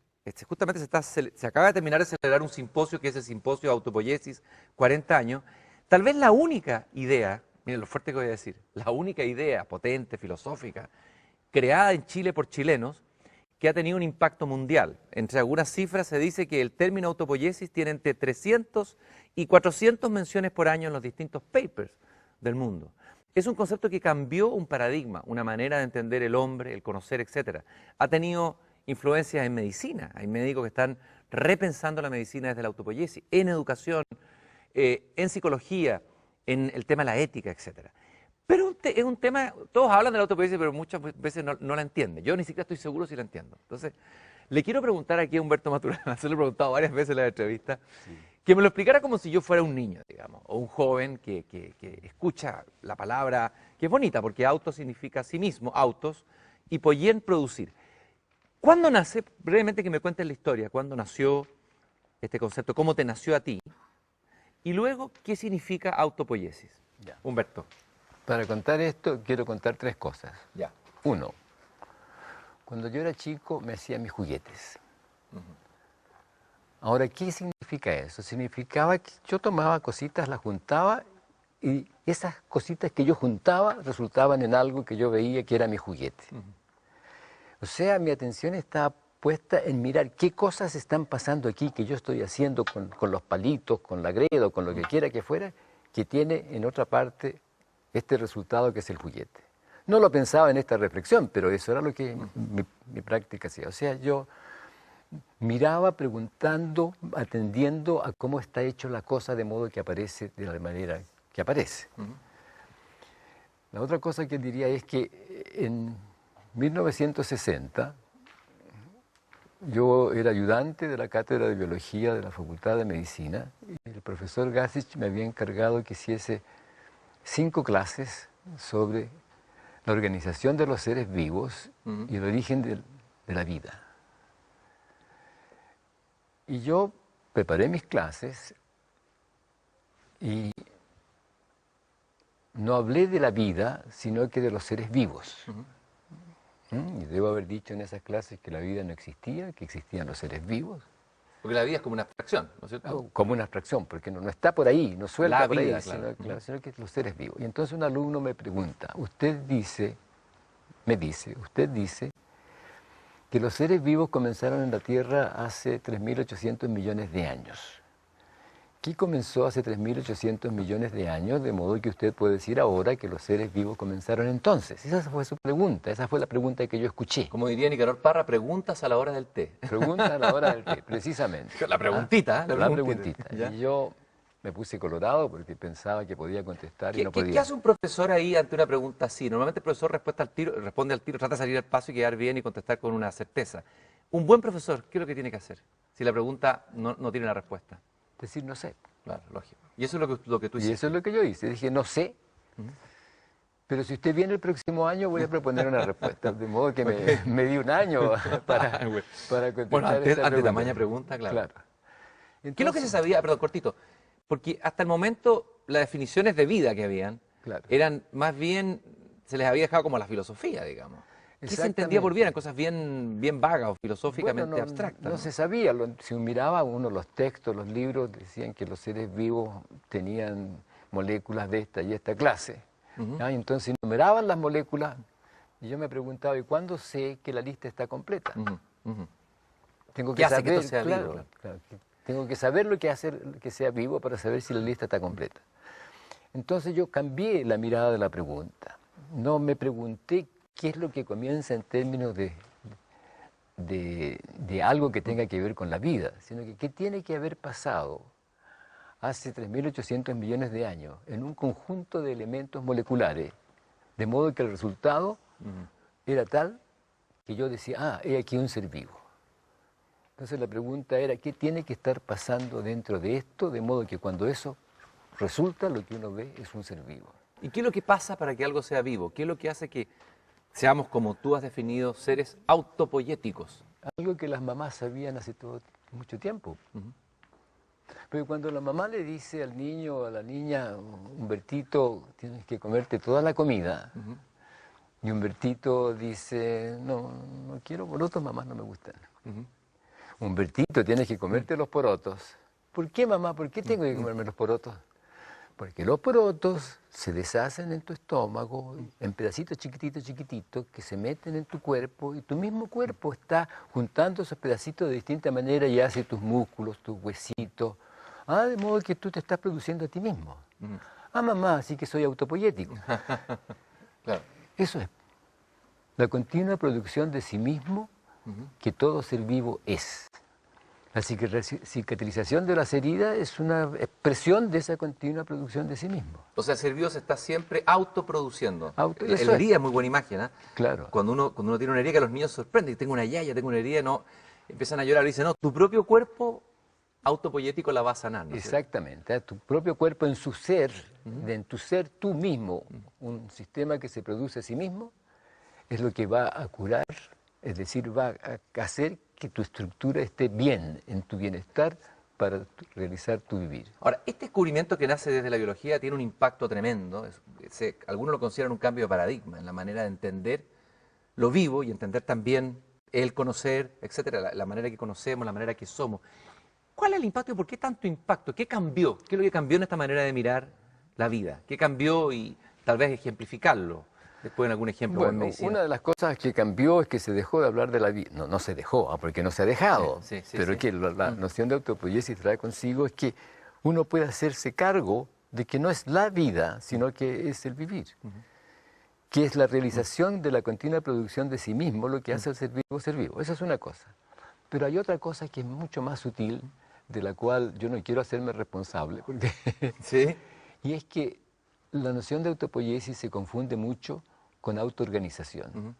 Justamente se acaba de terminar de celebrar un simposio, que es el Simposio de Autopoiesis, 40 años. Tal vez la única idea, miren lo fuerte que voy a decir, la única idea potente, filosófica, creada en Chile por chilenos, que ha tenido un impacto mundial. Entre algunas cifras se dice que el término autopoiesis tiene entre 300 y 400 menciones por año en los distintos papers del mundo. Es un concepto que cambió un paradigma, una manera de entender el hombre, el conocer, etc. Ha tenido influencias en medicina. Hay médicos que están repensando la medicina desde la autopoiesis, en educación, en psicología, en el tema de la ética, etc. Pero es un tema, todos hablan de la autopoiesis, pero muchas veces no la entienden. Yo ni siquiera estoy seguro si la entiendo. Entonces, le quiero preguntar aquí a Humberto Maturana, se lo he preguntado varias veces en la entrevista, que me lo explicara como si yo fuera un niño, digamos, o un joven que escucha la palabra, que es bonita, porque auto significa sí mismo, autos, y poien, producir. ¿Cuándo nace? Brevemente que me cuentes la historia, ¿cuándo nació este concepto? ¿Cómo te nació a ti? Y luego, ¿qué significa autopoiesis? Ya. Humberto. Para contar esto, quiero contar tres cosas. Ya. Uno, cuando yo era chico me hacía mis juguetes. Ahora, ¿qué significa eso? Significaba que yo tomaba cositas, las juntaba y esas cositas que yo juntaba resultaban en algo que yo veía que era mi juguete. O sea, mi atención estaba puesta en mirar qué cosas están pasando aquí que yo estoy haciendo con los palitos, con la greda, con lo que quiera que fuera, que tiene en otra parte este resultado que es el juguete. No lo pensaba en esta reflexión, pero eso era lo que mi práctica hacía. O sea, yo miraba preguntando, atendiendo a cómo está hecho la cosa de modo que aparece de la manera que aparece. La otra cosa que diría es que en 1960 yo era ayudante de la Cátedra de Biología de la Facultad de Medicina y el profesor Gassich me había encargado que hiciese 5 clases sobre la organización de los seres vivos y el origen de la vida. Y yo preparé mis clases y no hablé de la vida, sino que de los seres vivos. Y debo haber dicho en esas clases que la vida no existía, que existían los seres vivos. Porque la vida es como una abstracción, ¿no es cierto? Como una abstracción, porque no está por ahí, no suelta la por vida, ahí, claro. sino que los seres vivos. Y entonces un alumno me pregunta, usted dice que los seres vivos comenzaron en la Tierra hace 3.800 millones de años. ¿Qué comenzó hace 3.800 millones de años? De modo que usted puede decir ahora que los seres vivos comenzaron entonces. Esa fue su pregunta, esa fue la pregunta que yo escuché. Como diría Nicanor Parra, preguntas a la hora del té. Pregunta a la hora del té, precisamente. La preguntita, ¿eh? La preguntita. Y yo me puse colorado porque pensaba que podía contestar y no podía. ¿Qué hace un profesor ahí ante una pregunta así? Normalmente el profesor responde al tiro, trata de salir al paso y quedar bien y contestar con una certeza. Un buen profesor, ¿qué es lo que tiene que hacer si la pregunta no tiene la respuesta? Decir no sé. Claro, lógico. Y eso es lo que tú hiciste. Y eso es lo que yo hice. Dije no sé. Pero si usted viene el próximo año, voy a proponer una respuesta. De modo que me di un año para contestar Bueno, ante esta pregunta. tamaña pregunta, claro. ¿Qué es lo que se Entonces, sabía? Perdón, cortito. Porque hasta el momento las definiciones de vida que habían Claro. eran más bien, se les había dejado como la filosofía, digamos. ¿Qué se entendía por bien? Eran cosas bien vagas o filosóficamente Bueno, abstractas. no ¿no? se sabía. Si miraba uno los textos, los libros, decían que los seres vivos tenían moléculas de esta y esta clase. ¿Ya? Y entonces numeraban las moléculas y yo me preguntaba, ¿y cuándo sé que la lista está completa? Tengo ¿Qué hace que esto sea vivo? Claro, tengo que saber lo que hace que sea vivo para saber si la lista está completa. Entonces yo cambié la mirada de la pregunta. No me pregunté qué es lo que comienza en términos de algo que tenga que ver con la vida, sino que qué tiene que haber pasado hace 3.800 millones de años en un conjunto de elementos moleculares, de modo que el resultado era tal que yo decía, he aquí un ser vivo. Entonces la pregunta era, ¿qué tiene que estar pasando dentro de esto, de modo que cuando eso resulta, lo que uno ve es un ser vivo? ¿Y qué es lo que pasa para que algo sea vivo? ¿Qué es lo que hace que seamos, como tú has definido, seres autopoyéticos? Algo que las mamás sabían hace mucho tiempo. Pero cuando la mamá le dice al niño o a la niña, Humbertito, tienes que comerte toda la comida, y Humbertito dice, no quiero porotos, mamá, no me gustan. Humbertito, tienes que comerte los porotos. ¿Por qué, mamá? ¿Por qué tengo que comerme los porotos? Porque los porotos se deshacen en tu estómago en pedacitos chiquititos que se meten en tu cuerpo y tu mismo cuerpo está juntando esos pedacitos de distinta manera y hace tus músculos, tus huesitos. De modo que tú te estás produciendo a ti mismo. Mamá, así que soy autopoyético. Claro. Eso es la continua producción de sí mismo que todo ser vivo es. La cicatrización de las heridas es una expresión de esa continua producción de sí mismo. O sea, el ser vivo se está siempre autoproduciendo. Eso La es. herida es muy buena imagen, ¿eh? Claro. Cuando uno tiene una herida, que a los niños sorprende, tengo una yaya, tengo una herida, no, empiezan a llorar y dicen, no, tu propio cuerpo autopoyético la va a sanar. ¿no? Exactamente, tu propio cuerpo en su ser, en tu ser tú mismo, un sistema que se produce a sí mismo, es lo que va a curar, es decir, va a hacer que tu estructura esté bien, en tu bienestar, para realizar tu vivir. Ahora, este descubrimiento que nace desde la biología tiene un impacto tremendo. Algunos lo consideran un cambio de paradigma en la manera de entender lo vivo y entender también el conocer, etcétera, la manera que conocemos, la manera que somos. ¿Cuál es el impacto y por qué tanto impacto? ¿Qué cambió? ¿Qué es lo que cambió en esta manera de mirar la vida? ¿Qué cambió y tal vez ejemplificarlo? Después en algún ejemplo en Bueno, medicina. una de las cosas que cambió es que se dejó de hablar de la vida. No se dejó, porque no se ha dejado. Sí, pero es que la noción de autopoiesis trae consigo es que uno puede hacerse cargo de que no es la vida, sino que es el vivir. Que es la realización de la continua producción de sí mismo lo que hace al ser vivo ser vivo. Esa es una cosa. Pero hay otra cosa que es mucho más sutil, de la cual yo no quiero hacerme responsable, porque ¿Sí? y es que la noción de autopoiesis se confunde mucho con autoorganización.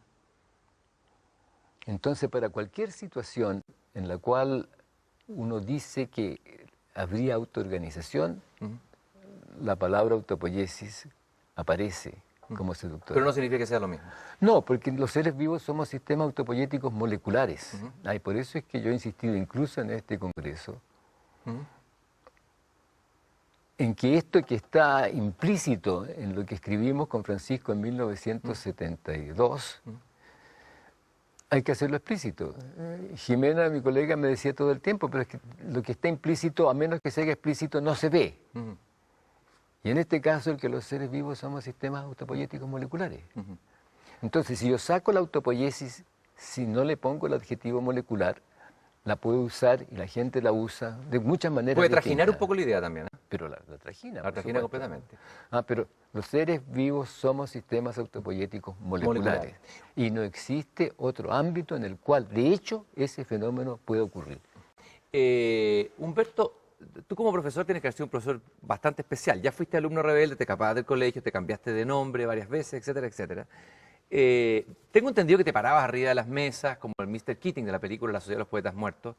Entonces, para cualquier situación en la cual uno dice que habría autoorganización, la palabra autopoiesis aparece como seductora. Pero no significa que sea lo mismo. No, porque los seres vivos somos sistemas autopoyéticos moleculares. Y por eso es que yo he insistido incluso en este congreso en que esto que está implícito en lo que escribimos con Francisco en 1972, hay que hacerlo explícito. Jimena, mi colega, me decía todo el tiempo, pero es que lo que está implícito, a menos que se haga explícito, no se ve. Y en este caso, el que los seres vivos somos sistemas autopoyéticos moleculares. Entonces, si yo saco la autopoiesis, si no le pongo el adjetivo molecular, la puedo usar y la gente la usa de muchas maneras. Puede trajinar distintas. un poco la idea también. Pero la trajina. La trajina completamente. Pero los seres vivos somos sistemas autopoyéticos moleculares. Y no existe otro ámbito en el cual, de hecho, ese fenómeno puede ocurrir. Humberto, tú como profesor tienes que ser un profesor bastante especial. Ya fuiste alumno rebelde, te escapabas del colegio, te cambiaste de nombre varias veces, etcétera, etcétera. Tengo entendido que te parabas arriba de las mesas, como el Mr. Keating de la película La Sociedad de los Poetas Muertos,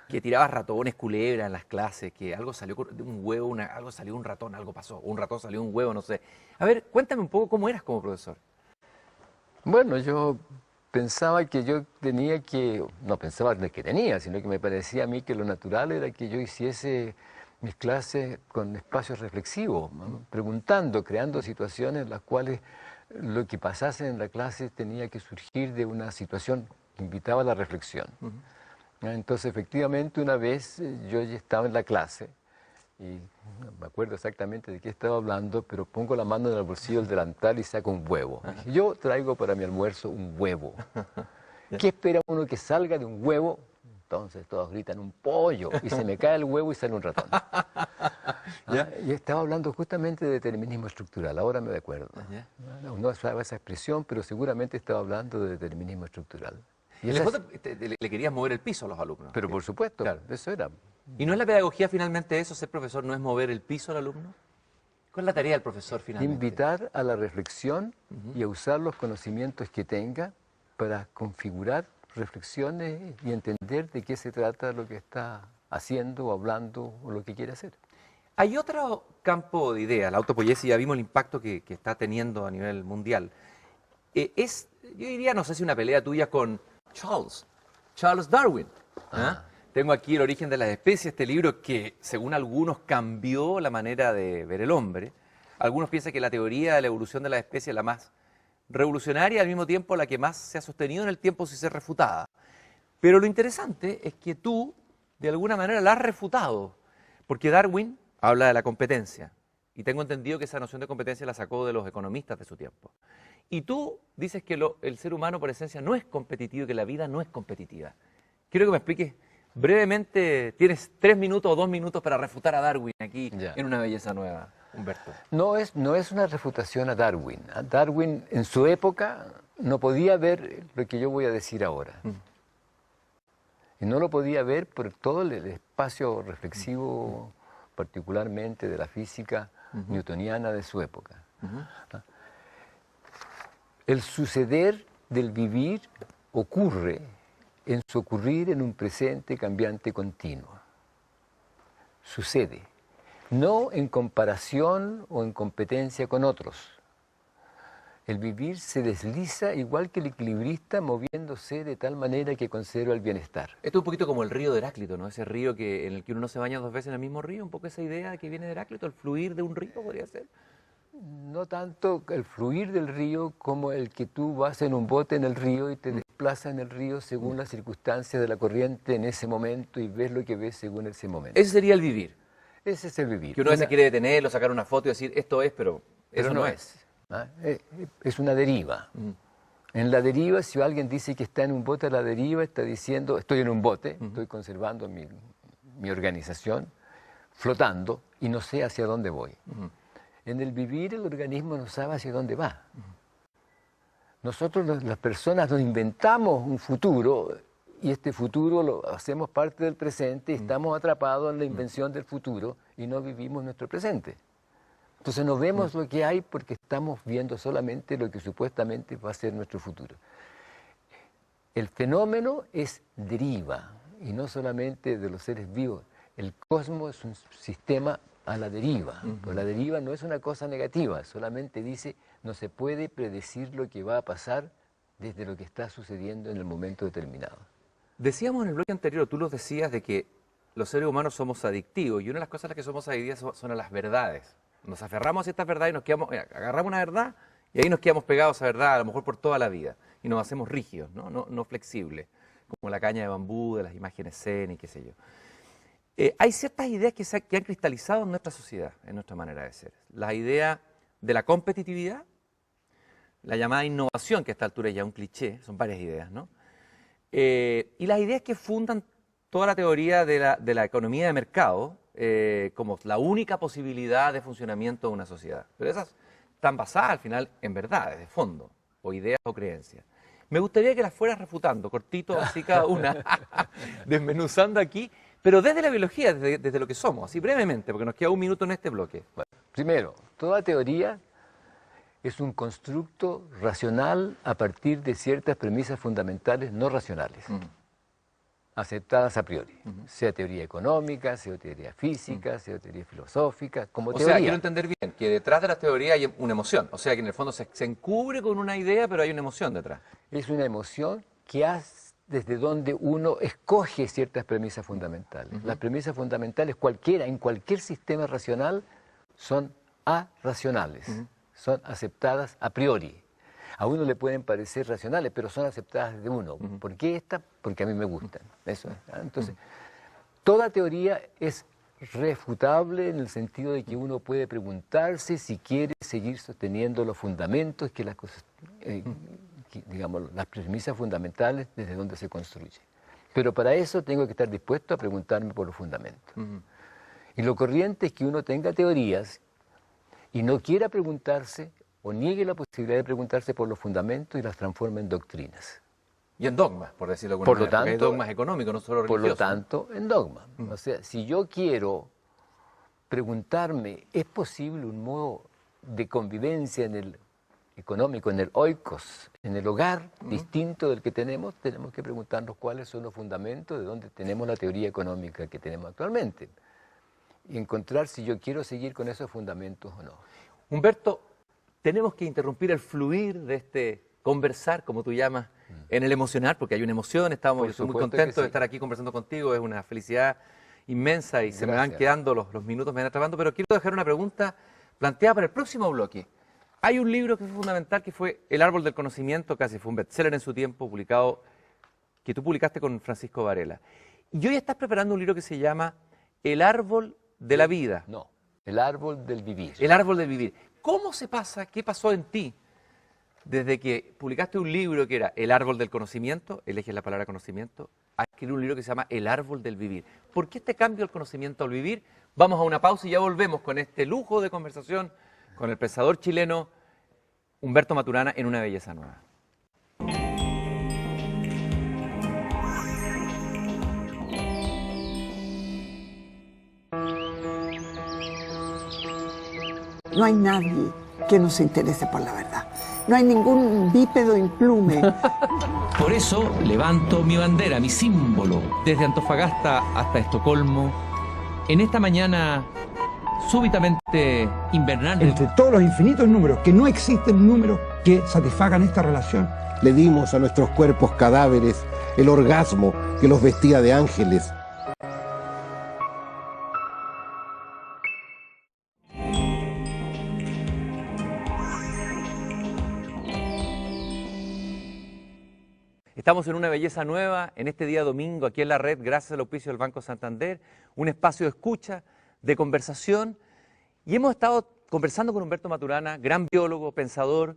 que tirabas ratones, culebras en las clases, que algo salió de un huevo, algo salió un ratón, algo pasó, un ratón salió un huevo, no sé. A ver, cuéntame un poco cómo eras como profesor. Bueno, yo pensaba que yo tenía que, no pensaba que tenía, sino que me parecía a mí que lo natural era que yo hiciese mis clases con espacios reflexivos, ¿no? Preguntando, creando situaciones en las cuales lo que pasase en la clase tenía que surgir de una situación que invitaba a la reflexión. Entonces, efectivamente, una vez yo ya estaba en la clase y no me acuerdo exactamente de qué estaba hablando, pero pongo la mano en el bolsillo del delantal y saco un huevo. Dije, yo traigo para mi almuerzo un huevo. ¿Qué espera uno que salga de un huevo? Entonces todos gritan un pollo y se me cae el huevo y sale un ratón. Y estaba hablando justamente de determinismo estructural, ahora me acuerdo. No usaba esa expresión, pero seguramente estaba hablando de determinismo estructural. Y le querías mover el piso a los alumnos. Pero por supuesto, claro, eso era. ¿Y no es la pedagogía finalmente eso, ser profesor, no es mover el piso al alumno? ¿Cuál es la tarea del profesor finalmente? Invitar a la reflexión y a usar los conocimientos que tenga para configurar reflexiones y entender de qué se trata lo que está haciendo o hablando o lo que quiere hacer. Hay otro campo de ideas, la autopoiesis, ya vimos el impacto que está teniendo a nivel mundial. Yo diría, no sé si una pelea tuya con Charles Darwin. Tengo aquí El origen de las especies, este libro que, según algunos, cambió la manera de ver el hombre. Algunos piensan que la teoría de la evolución de las especies es la más revolucionaria y al mismo tiempo la que más se ha sostenido en el tiempo sin ser refutada. Pero lo interesante es que tú, de alguna manera, la has refutado, porque Darwin habla de la competencia, y tengo entendido que esa noción de competencia la sacó de los economistas de su tiempo. Y tú dices que el ser humano por esencia no es competitivo y que la vida no es competitiva. Quiero que me expliques brevemente, tienes 3 minutos o 2 minutos para refutar a Darwin aquí en Una belleza nueva, Humberto. No es una refutación a Darwin. Darwin en su época no podía ver lo que yo voy a decir ahora. Y no lo podía ver por todo el espacio reflexivo, particularmente de la física newtoniana de su época. El suceder del vivir ocurre en su ocurrir en un presente cambiante continuo. Sucede, no en comparación o en competencia con otros. El vivir se desliza igual que el equilibrista moviéndose de tal manera que conserva el bienestar. Esto es un poquito como el río de Heráclito, ¿no? Ese río en el que uno no se baña 2 veces en el mismo río, un poco esa idea que viene de Heráclito, el fluir de un río podría ser. No tanto el fluir del río como el que tú vas en un bote en el río y te desplazas en el río según las circunstancias de la corriente en ese momento y ves lo que ves según ese momento. Ese sería el vivir. Ese es el vivir. Que uno a veces quiere detenerlo, sacar una foto y decir, esto es, pero eso no es. Es una deriva. En la deriva, si alguien dice que está en un bote a la deriva, está diciendo, estoy en un bote, estoy conservando mi organización, flotando y no sé hacia dónde voy. En el vivir el organismo no sabe hacia dónde va. Nosotros las personas nos inventamos un futuro y este futuro lo hacemos parte del presente y estamos atrapados en la invención del futuro y no vivimos nuestro presente. Entonces no vemos lo que hay porque estamos viendo solamente lo que supuestamente va a ser nuestro futuro. El fenómeno es deriva y no solamente de los seres vivos. El cosmos es un sistema a la deriva. Pero la deriva no es una cosa negativa, solamente dice no se puede predecir lo que va a pasar desde lo que está sucediendo en el momento determinado. Decíamos en el bloque anterior, tú los decías de que los seres humanos somos adictivos y una de las cosas a las que somos adictivos son a las verdades. Nos aferramos a ciertas verdades y nos quedamos, agarramos una verdad y ahí nos quedamos pegados a esa verdad a lo mejor por toda la vida y nos hacemos rígidos, no flexibles, como la caña de bambú, de las imágenes zen y qué sé yo. Hay ciertas ideas que han cristalizado en nuestra sociedad, en nuestra manera de ser. La idea de la competitividad, la llamada innovación, que a esta altura es ya un cliché, son varias ideas, ¿no? Y las ideas que fundan toda la teoría de la economía de mercado como la única posibilidad de funcionamiento de una sociedad. Pero esas están basadas al final en verdades, de fondo, o ideas o creencias. Me gustaría que las fueras refutando, cortito, así cada una, desmenuzando aquí, pero desde la biología, desde lo que somos, así brevemente, porque nos queda 1 minuto en este bloque. Bueno, primero, toda teoría es un constructo racional a partir de ciertas premisas fundamentales no racionales, aceptadas a priori, sea teoría económica, sea teoría física, sea teoría filosófica, como teoría. O sea, quiero entender bien, que detrás de las teorías hay una emoción, o sea, que en el fondo se encubre con una idea, pero hay una emoción detrás. Es una emoción que hace desde donde uno escoge ciertas premisas fundamentales. Las premisas fundamentales, en cualquier sistema racional, son arracionales, son aceptadas a priori. A uno le pueden parecer racionales, pero son aceptadas desde uno. ¿Por qué esta? Porque a mí me gustan. Eso es. Entonces, toda teoría es refutable en el sentido de que uno puede preguntarse si quiere seguir sosteniendo los fundamentos que las cosas, digamos, las premisas fundamentales desde donde se construye. Pero para eso tengo que estar dispuesto a preguntarme por los fundamentos. Y lo corriente es que uno tenga teorías y no quiera preguntarse o niegue la posibilidad de preguntarse por los fundamentos y las transforme en doctrinas. Y en dogmas, por decirlo de alguna Por lo manera, porque tanto, hay dogmas económicos, no solo religiosos. Por lo tanto, en dogma. O sea, si yo quiero preguntarme, ¿es posible un modo de convivencia en el económico, en el oikos, en el hogar, distinto del que tenemos que preguntarnos cuáles son los fundamentos de donde tenemos la teoría económica que tenemos actualmente. Y encontrar si yo quiero seguir con esos fundamentos o no. Humberto, tenemos que interrumpir el fluir de este conversar, como tú llamas, en el emocional, porque hay una emoción, yo estoy muy contento de estar aquí conversando contigo, es una felicidad inmensa y se me van quedando los minutos, me van atrapando, pero quiero dejar una pregunta planteada para el próximo bloque. Hay un libro que fue fundamental, que fue El árbol del conocimiento, casi fue un bestseller en su tiempo, publicado, que tú publicaste con Francisco Varela. Y hoy estás preparando un libro que se llama El árbol de la vida. No, El árbol del vivir. El árbol del vivir. ¿Cómo se pasa, qué pasó en ti desde que publicaste un libro que era El árbol del conocimiento, eliges la palabra conocimiento, a escribir un libro que se llama El árbol del vivir? ¿Por qué este cambio del conocimiento al vivir? Vamos a una pausa y ya volvemos con este lujo de conversación con el pensador chileno Humberto Maturana en Una Belleza Nueva. No hay nadie que no se interese por la verdad. No hay ningún bípedo implume. Por eso levanto mi bandera, mi símbolo, desde Antofagasta hasta Estocolmo, en esta mañana súbitamente invernal. Entre todos los infinitos números, que no existen números que satisfagan esta relación. Le dimos a nuestros cuerpos cadáveres el orgasmo que los vestía de ángeles. Estamos en Una Belleza Nueva, en este día domingo, aquí en la red, gracias al auspicio del Banco Santander, un espacio de escucha, de conversación, y hemos estado conversando con Humberto Maturana, gran biólogo, pensador,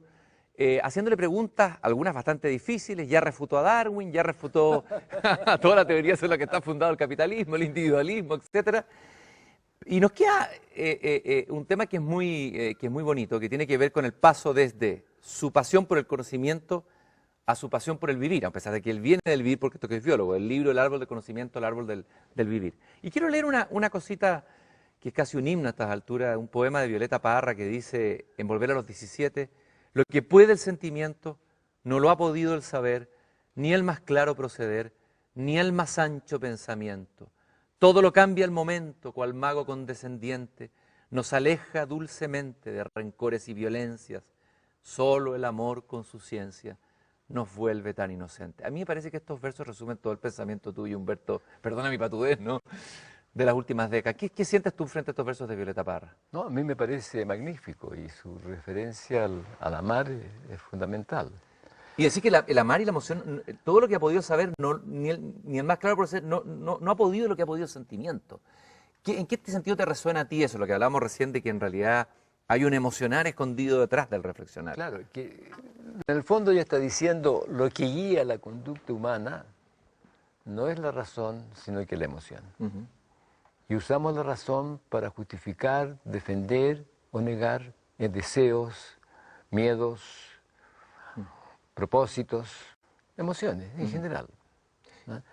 haciéndole preguntas, algunas bastante difíciles. Ya refutó a Darwin, ya refutó a toda la teoría sobre la que está fundado el capitalismo, el individualismo, etc. Y nos queda un tema que es muy bonito, que tiene que ver con el paso desde su pasión por el conocimiento a su pasión por el vivir, a pesar de que él viene del vivir porque es biólogo, el libro El árbol del conocimiento, el árbol del vivir. Y quiero leer una cosita que es casi un himno a estas alturas, un poema de Violeta Parra que dice, en Volver a los 17, lo que puede el sentimiento no lo ha podido el saber, ni el más claro proceder, ni el más ancho pensamiento. Todo lo cambia el momento, cual mago condescendiente, nos aleja dulcemente de rencores y violencias, solo el amor con su ciencia nos vuelve tan inocentes. A mí me parece que estos versos resumen todo el pensamiento tuyo, Humberto, perdona mi patudez, ¿no?, de las últimas décadas. ¿Qué sientes tú frente a estos versos de Violeta Parra? No, a mí me parece magnífico y su referencia al amar es fundamental. Y decir que el amar y la emoción, todo lo que ha podido saber, ni el más claro proceder, no ha podido lo que ha podido el sentimiento. ¿En qué sentido te resuena a ti eso, lo que hablábamos recién de que en realidad hay un emocionar escondido detrás del reflexionar? Claro, que en el fondo ella está diciendo lo que guía la conducta humana no es la razón, sino que la emoción. Y usamos la razón para justificar, defender o negar deseos, miedos, propósitos, emociones en general, ¿no?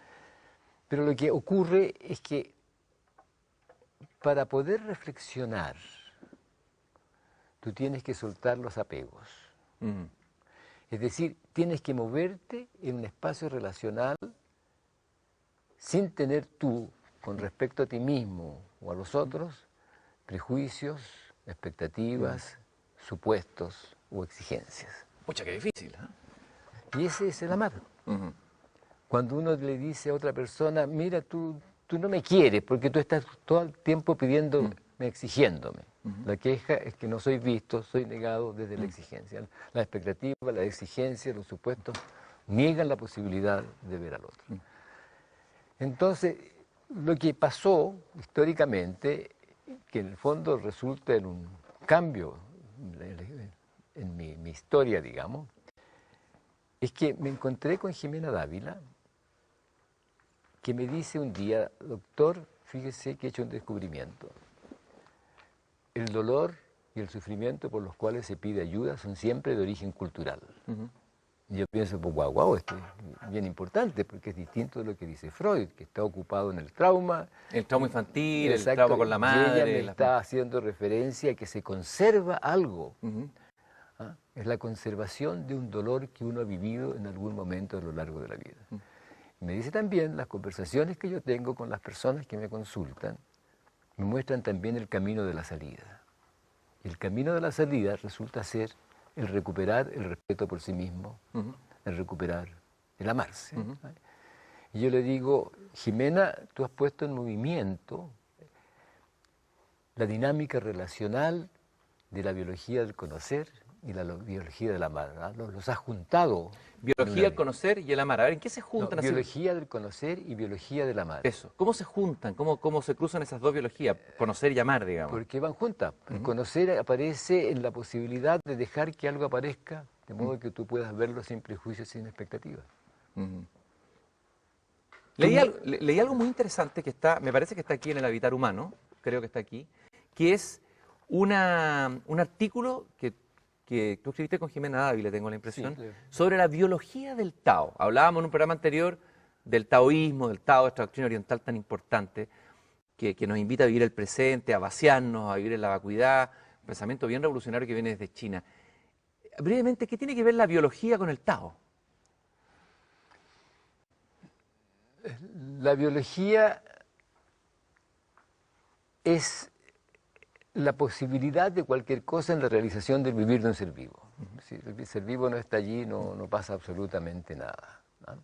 Pero lo que ocurre es que para poder reflexionar tú tienes que soltar los apegos. Mm. Es decir, tienes que moverte en un espacio relacional sin tener tú, con respecto a ti mismo o a los otros, prejuicios, expectativas, supuestos o exigencias. Pucha, qué difícil, ¿eh? Y ese es el amar. Ujú. Cuando uno le dice a otra persona, mira, tú no me quieres porque tú estás todo el tiempo pidiéndome, exigiéndome. La queja es que no soy visto, soy negado desde la exigencia. La expectativa, la exigencia, los supuestos niegan la posibilidad de ver al otro. Entonces, lo que pasó históricamente, que en el fondo resulta en un cambio en mi historia, digamos, es que me encontré con Jimena Dávila, que me dice un día, doctor, fíjese que he hecho un descubrimiento. El dolor y el sufrimiento por los cuales se pide ayuda son siempre de origen cultural. Y yo pienso, pues guau, esto es bien importante, porque es distinto de lo que dice Freud, que está ocupado en el trauma. El trauma infantil, Exacto, el trauma con la y madre. ella me está haciendo referencia a que se conserva algo. ¿Ah? Es la conservación de un dolor que uno ha vivido en algún momento a lo largo de la vida. Me dice también, las conversaciones que yo tengo con las personas que me consultan, me muestran también el camino de la salida. Y el camino de la salida resulta ser el recuperar el respeto por sí mismo, el recuperar el amarse. Y yo le digo, Jimena, tú has puesto en movimiento la dinámica relacional de la biología del conocer y la biología del amar. ¿Ah? Los has juntado. Biología del conocer y el amar. A ver, ¿en qué se juntan? No, biología del conocer y biología del amar. Eso. ¿Cómo se juntan? ¿Cómo se cruzan esas dos biologías? Conocer y amar, digamos. Porque van juntas. El conocer aparece en la posibilidad de dejar que algo aparezca, de modo que tú puedas verlo sin prejuicios, sin expectativas. Leí algo muy interesante que está, me parece que está aquí en el Habitar Humano, creo que está aquí, que es un artículo que tú escribiste con Jimena Dávila, tengo la impresión, Sí, claro. sobre la biología del Tao. Hablábamos en un programa anterior del taoísmo, del Tao, esta doctrina oriental tan importante, que nos invita a vivir el presente, a vaciarnos, a vivir en la vacuidad, un pensamiento bien revolucionario que viene desde China. Brevemente, ¿qué tiene que ver la biología con el Tao? La biología es la posibilidad de cualquier cosa en la realización del vivir de un ser vivo. Si el ser vivo no está allí, no pasa absolutamente nada, ¿no?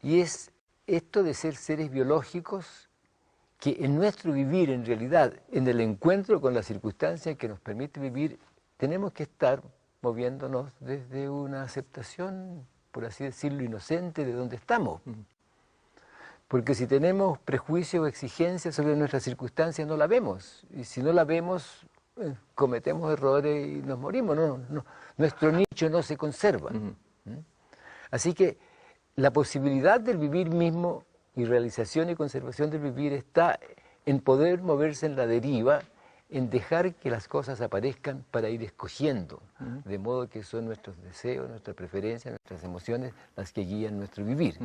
Y es esto de ser seres biológicos que en nuestro vivir, en realidad, en el encuentro con las circunstancias que nos permite vivir, tenemos que estar moviéndonos desde una aceptación, por así decirlo, inocente de donde estamos. Porque si tenemos prejuicios o exigencias sobre nuestras circunstancias, no la vemos. Y si no la vemos, cometemos errores y nos morimos. Nuestro nicho no se conserva. Así que la posibilidad del vivir mismo y realización y conservación del vivir está en poder moverse en la deriva, en dejar que las cosas aparezcan para ir escogiendo, de modo que son nuestros deseos, nuestras preferencias, nuestras emociones las que guían nuestro vivir.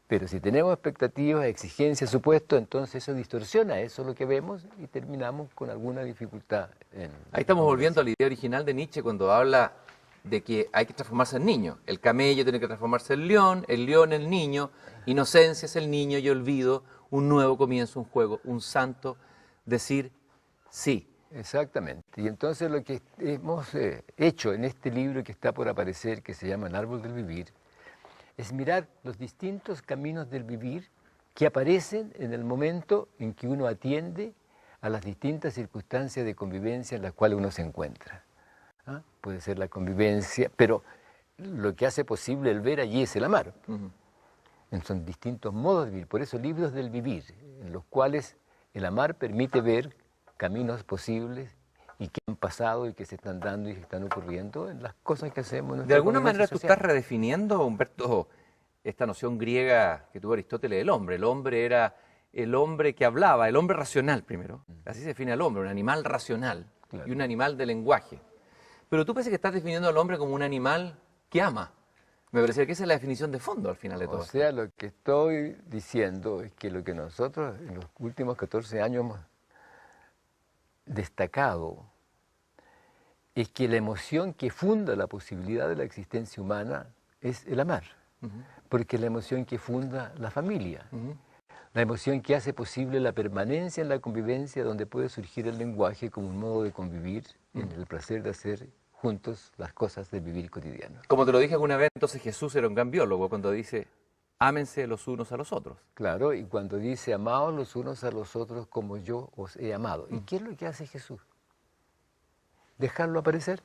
Pero si tenemos expectativas, exigencias, supuestos, entonces eso distorsiona, eso es lo que vemos y terminamos con alguna dificultad. Ahí estamos volviendo a la idea original de Nietzsche cuando habla de que hay que transformarse en niño. El camello tiene que transformarse en león el niño, inocencia es el niño y olvido, un nuevo comienzo, un juego, un santo, decir sí. Exactamente. Y entonces lo que hemos hecho en este libro que está por aparecer, que se llama El árbol del vivir, es mirar los distintos caminos del vivir que aparecen en el momento en que uno atiende a las distintas circunstancias de convivencia en las cuales uno se encuentra. ¿Ah? Puede ser la convivencia, pero lo que hace posible el ver allí es el amar. Son distintos modos de vivir, por eso libros del vivir, en los cuales el amar permite ver caminos posibles y que han pasado y que se están dando y que están ocurriendo en las cosas que hacemos. De alguna manera tú estás redefiniendo, Humberto, esta noción griega que tuvo Aristóteles del hombre. El hombre era el hombre que hablaba, el hombre racional primero. Así se define al hombre, un animal racional, claro, y un animal de lenguaje. Pero tú parece que estás definiendo al hombre como un animal que ama. Me parece que esa es la definición de fondo al final de todo. O sea, lo que estoy diciendo es que lo que nosotros en los últimos 14 años destacado es que la emoción que funda la posibilidad de la existencia humana es el amar, porque es la emoción que funda la familia, la emoción que hace posible la permanencia en la convivencia, donde puede surgir el lenguaje como un modo de convivir en el placer de hacer juntos las cosas del vivir cotidiano. Como te lo dije alguna vez, entonces Jesús era un gran biólogo cuando dice, ámense los unos a los otros. Claro, y cuando dice, amaos los unos a los otros como yo os he amado. ¿Y qué es lo que hace Jesús? Dejarlo aparecer.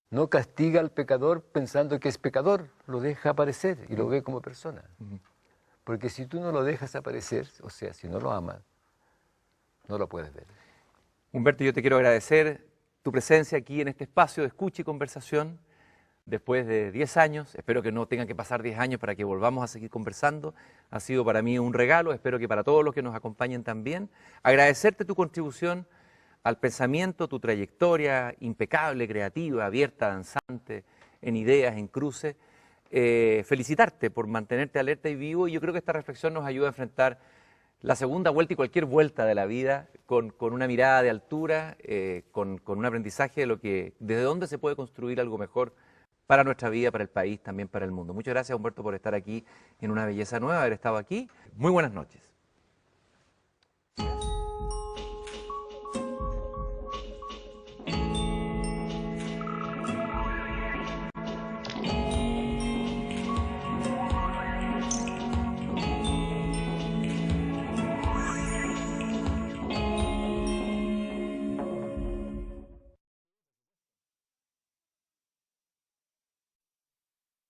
No castiga al pecador pensando que es pecador, lo deja aparecer y lo ve como persona. Porque si tú no lo dejas aparecer, o sea, si no lo amas, no lo puedes ver. Humberto, yo te quiero agradecer tu presencia aquí en este espacio de escucha y conversación. Después de 10 años, espero que no tengan que pasar 10 años para que volvamos a seguir conversando. Ha sido para mí un regalo, espero que para todos los que nos acompañen también. Agradecerte tu contribución al pensamiento, tu trayectoria impecable, creativa, abierta, danzante, en ideas, en cruces. Felicitarte por mantenerte alerta y vivo, y yo creo que esta reflexión nos ayuda a enfrentar la segunda vuelta y cualquier vuelta de la vida con una mirada de altura, con un aprendizaje desde dónde se puede construir algo mejor para nuestra vida, para el país, también para el mundo. Muchas gracias, Humberto, por estar aquí en Una Belleza Nueva, haber estado aquí. Muy buenas noches.